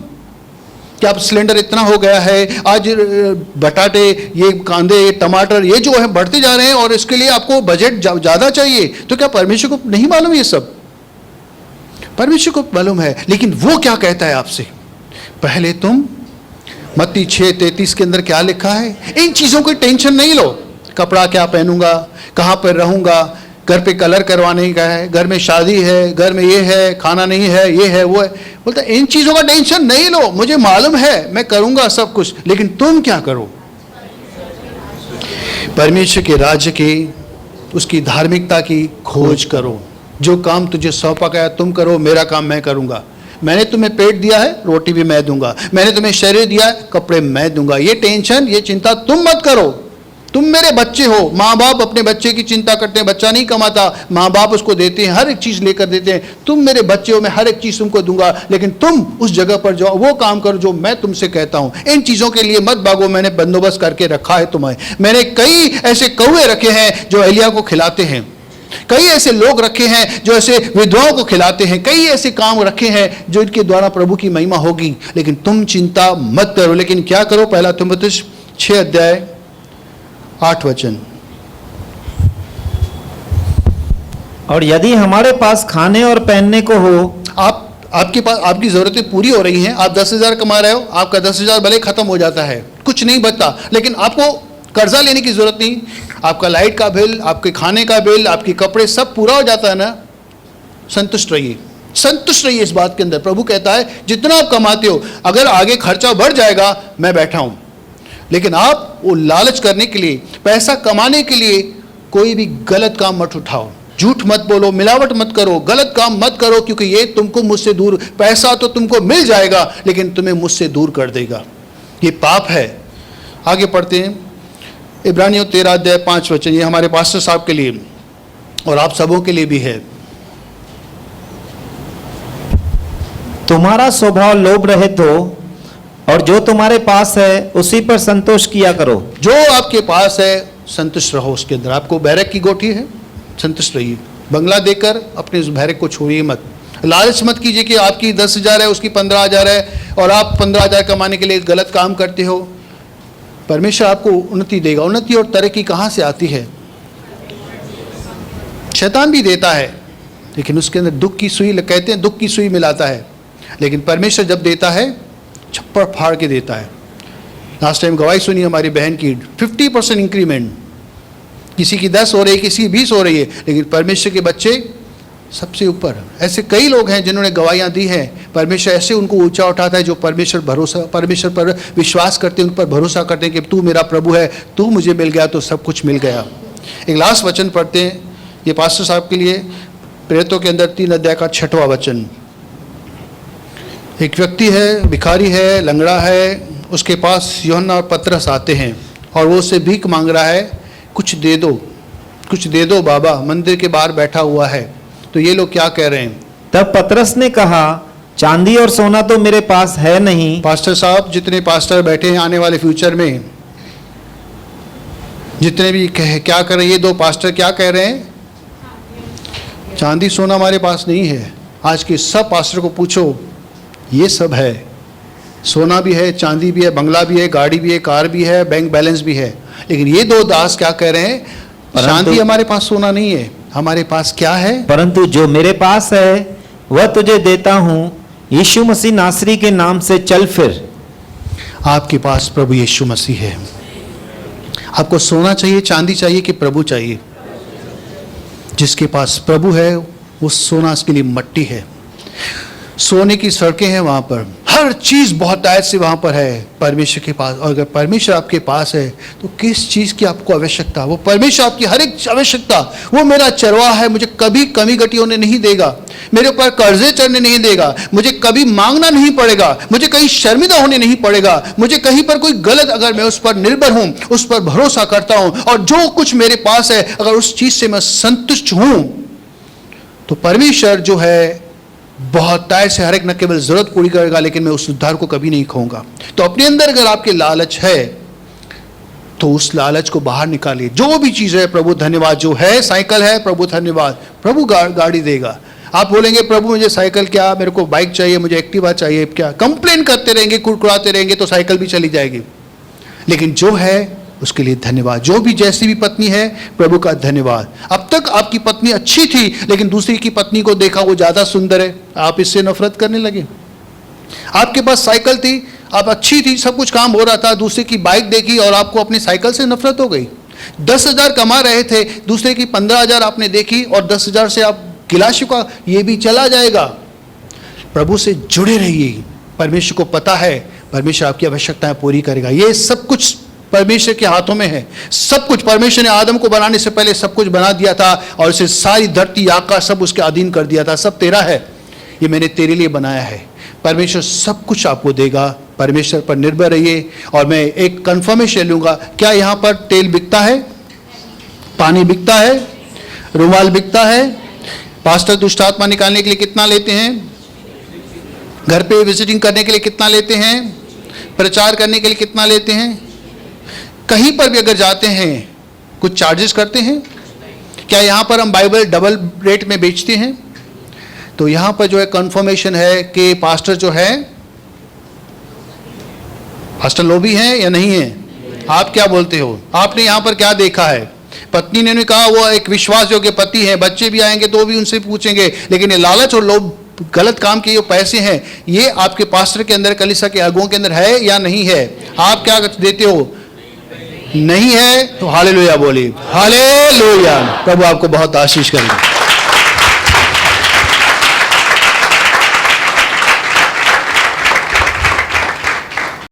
कि अब सिलेंडर इतना हो गया है, आज बटाटे, ये कांदे, टमाटर, ये जो है बढ़ते जा रहे हैं और इसके लिए आपको बजट ज़्यादा चाहिए। तो क्या परमेश्वर को नहीं मालूम? ये सब परमेश्वर को मालूम है। लेकिन वो क्या कहता है आपसे? पहले तुम मत्ती 6:33 के अंदर क्या लिखा है? इन चीजों की टेंशन नहीं लो। कपड़ा क्या पहनूंगा, कहाँ पर रहूंगा, घर पे कलर करवाने का है, घर में शादी है, घर में ये है, खाना नहीं है, ये है वो है। बोलता इन चीजों का टेंशन नहीं लो, मुझे मालूम है मैं करूंगा सब कुछ, लेकिन तुम क्या करो? परमेश्वर के राज्य की, उसकी धार्मिकता की खोज करो। जो काम तुझे सौंपा गया तुम करो, मेरा काम मैं करूंगा। मैंने तुम्हें पेट दिया है, रोटी भी मैं दूंगा। मैंने तुम्हें शरीर दिया है, कपड़े मैं दूंगा। ये टेंशन, ये चिंता तुम मत करो। तुम मेरे बच्चे हो। माँ बाप अपने बच्चे की चिंता करते हैं, बच्चा नहीं कमाता, माँ बाप उसको देते हैं, हर एक चीज लेकर देते हैं। तुम मेरे बच्चे हो, मैं हर एक चीज तुमको दूंगा, लेकिन तुम उस जगह पर जाओ, वो काम करो जो मैं तुमसे कहता हूं। इन चीजों के लिए मत भागो, मैंने बंदोबस्त करके रखा है तुम्हें। मैंने कई ऐसे कौवे रखे हैं जो एलिया को खिलाते हैं, कई ऐसे लोग रखे हैं जो ऐसे विधवाओं को खिलाते हैं, कई ऐसे काम रखे हैं जो इनके द्वारा प्रभु की महिमा होगी। लेकिन तुम चिंता मत करो। लेकिन क्या करो? पहला तीमुथियुस 6:8। और यदि हमारे पास खाने और पहनने को हो, आपके पास आपकी जरूरतें पूरी हो रही हैं, आप 10,000 कमा रहे हो, आपका 10,000 भले खत्म हो जाता है, कुछ नहीं बचता, लेकिन आपको कर्जा लेने की जरूरत नहीं। आपका लाइट का बिल, आपके खाने का बिल, आपके कपड़े सब पूरा हो जाता है ना। संतुष्ट रहिए, संतुष्ट रहिए इस बात के अंदर। प्रभु कहता है जितना आप कमाते हो, अगर आगे खर्चा बढ़ जाएगा मैं बैठा हूं, लेकिन आप वो लालच करने के लिए, पैसा कमाने के लिए कोई भी गलत काम मत उठाओ। झूठ मत बोलो, मिलावट मत करो, गलत काम मत करो, क्योंकि ये तुमको मुझसे दूर, पैसा तो तुमको मिल जाएगा लेकिन तुम्हें मुझसे दूर कर देगा। ये पाप है। आगे पढ़ते हैं, इब्रानियों 13:5। ये हमारे पास्टर साहब के लिए और आप सबों के लिए भी है। तुम्हारा स्वभाव लोभ रहित हो और जो तुम्हारे पास है उसी पर संतोष किया करो। जो आपके पास है संतुष्ट रहो उसके अंदर। आपको बैरक की गोटी है, संतुष्ट रहिए। बंगला देकर अपने उस बैरक को छोड़िए मत। लालच मत कीजिए कि आपकी 10,000 है, उसकी 15,000 है और आप 15,000 कमाने के लिए गलत काम करते हो। परमेश्वर आपको उन्नति देगा। उन्नति और तरक्की कहाँ से आती है? शैतान भी देता है, लेकिन उसके अंदर दुख की सुई, कहते हैं दुख की सुई मिलाता है। लेकिन परमेश्वर जब देता है छप्पर फाड़ के देता है। लास्ट टाइम गवाही सुनी हमारी बहन की, 50% इंक्रीमेंट। किसी की 10 हो रही है, किसी की 20 हो रही है, लेकिन परमेश्वर के बच्चे सबसे ऊपर। ऐसे कई लोग हैं जिन्होंने गवाहियाँ दी हैं। परमेश्वर ऐसे उनको ऊंचा उठाता है जो परमेश्वर पर विश्वास करते हैं, उन पर भरोसा करते हैं कि तू मेरा प्रभु है, तू मुझे मिल गया तो सब कुछ मिल गया। एक लास्ट वचन पढ़ते हैं, ये पास्टर साहब के लिए, प्रेरितों के अंदर 3 अध्याय का 6वां वचन। एक व्यक्ति है, भिखारी है, लंगड़ा है, उसके पास यूहन्ना और पतरस आते हैं और वो उससे भीख मांग रहा है, कुछ दे दो, कुछ दे दो बाबा। मंदिर के बाहर बैठा हुआ है। तो ये लोग क्या कह रहे हैं? तब पतरस ने कहा, चांदी और सोना तो मेरे पास है नहीं। पास्टर साहब, जितने पास्टर बैठे हैं आने वाले फ्यूचर में, जितने भी क्या कर रहे हैं, ये 2 पास्टर क्या कह रहे हैं? चांदी सोना हमारे पास नहीं है। आज के सब पास्टर को पूछो, ये सब है, सोना भी है, चांदी भी है, बंगला भी है, गाड़ी भी है, कार भी है, बैंक बैलेंस भी है। लेकिन ये 2 दास क्या कह रहे हैं? चांदी हमारे पास, सोना नहीं है, हमारे पास क्या है? परंतु जो मेरे पास है वह तुझे देता हूं, यीशु मसीह नासरी के नाम से चल फिर। आपके पास प्रभु यीशु मसीह है। आपको सोना चाहिए, चांदी चाहिए कि प्रभु चाहिए? जिसके पास प्रभु है वो सोना उसके लिए मट्टी है। सोने की सड़कें हैं वहाँ पर, हर चीज़ बहुत आयत से वहाँ पर है परमेश्वर के पास। और अगर परमेश्वर आपके पास है तो किस चीज़ की आपको आवश्यकता? वो परमेश्वर आपकी हर एक आवश्यकता, वो मेरा चरवाहा है, मुझे कभी कमी घटी होने नहीं देगा, मेरे ऊपर कर्जे चढ़ने नहीं देगा, मुझे कभी मांगना नहीं पड़ेगा, मुझे कहीं शर्मिंदा होने नहीं पड़ेगा, मुझे कहीं पर कोई गलत, अगर मैं उस पर निर्भर हूँ, उस पर भरोसा करता हूँ और जो कुछ मेरे पास है अगर उस चीज़ से मैं संतुष्ट हूँ, तो परमेश्वर जो है बहुत टाइम से हर एक न केवल जरूरत पूरी करेगा, लेकिन मैं उस उद्धार को कभी नहीं खोऊंगा। तो अपने अंदर अगर आपके लालच है तो उस लालच को बाहर निकालिए। जो भी चीज़ है, प्रभु धन्यवाद, जो है साइकिल है, प्रभु धन्यवाद, प्रभु गाड़ी देगा। आप बोलेंगे प्रभु मुझे साइकिल क्या, मेरे को बाइक चाहिए, मुझे एक्टिवा चाहिए, क्या कंप्लेन करते रहेंगे, कुड़कुड़ाते रहेंगे तो साइकिल भी चली जाएगी। लेकिन जो है उसके लिए धन्यवाद। जो भी जैसी भी पत्नी है, प्रभु का धन्यवाद। अब तक आपकी पत्नी अच्छी थी लेकिन दूसरी की पत्नी को देखा वो ज़्यादा सुंदर है, आप इससे नफरत करने लगे। आपके पास साइकिल थी, आप अच्छी थी, सब कुछ काम हो रहा था, दूसरे की बाइक देखी और आपको अपनी साइकिल से नफरत हो गई। 10,000 कमा रहे थे, दूसरे की 15,000 आपने देखी और 10,000 से आप गिला चुका, ये भी चला जाएगा। प्रभु से जुड़े रहिए, परमेश्वर को पता है परमेश्वर आपकी आवश्यकताएं पूरी करेगा। ये सब कुछ परमेश्वर के हाथों में है। सब कुछ परमेश्वर ने आदम को बनाने से पहले सब कुछ बना दिया था और उसे सारी धरती आकाश सब उसके अधीन कर दिया था। सब तेरा है, ये मैंने तेरे लिए बनाया है। परमेश्वर सब कुछ आपको देगा, परमेश्वर पर निर्भर रहिए। और मैं एक कंफर्मेशन लूंगा, क्या यहाँ पर तेल बिकता है, पानी बिकता है, रुमाल बिकता है? पास्टर दुष्ट आत्मा निकालने के लिए कितना लेते हैं? घर पे विजिटिंग करने के लिए कितना लेते हैं? प्रचार करने के लिए कितना लेते हैं? कहीं पर भी अगर जाते हैं कुछ चार्जेस करते हैं? क्या यहाँ पर हम बाइबल डबल रेट में बेचते हैं? तो यहाँ पर जो है कंफर्मेशन है कि पास्टर जो है, पास्टर लोभी हैं या नहीं है? आप क्या बोलते हो? आपने यहाँ पर क्या देखा है? पत्नी ने कहा वो एक विश्वास योग्य पति है, बच्चे भी आएंगे तो भी उनसे पूछेंगे, लेकिन ये लालच और लोभ, गलत काम के जो पैसे हैं, ये आपके पास्टर के अंदर, कलीसिया के अगुओं के अंदर है या नहीं है? आप क्या देते हो? नहीं है तो हालेलुया बोलिए, हालेलुया। प्रभु आपको बहुत आशीष करेगा।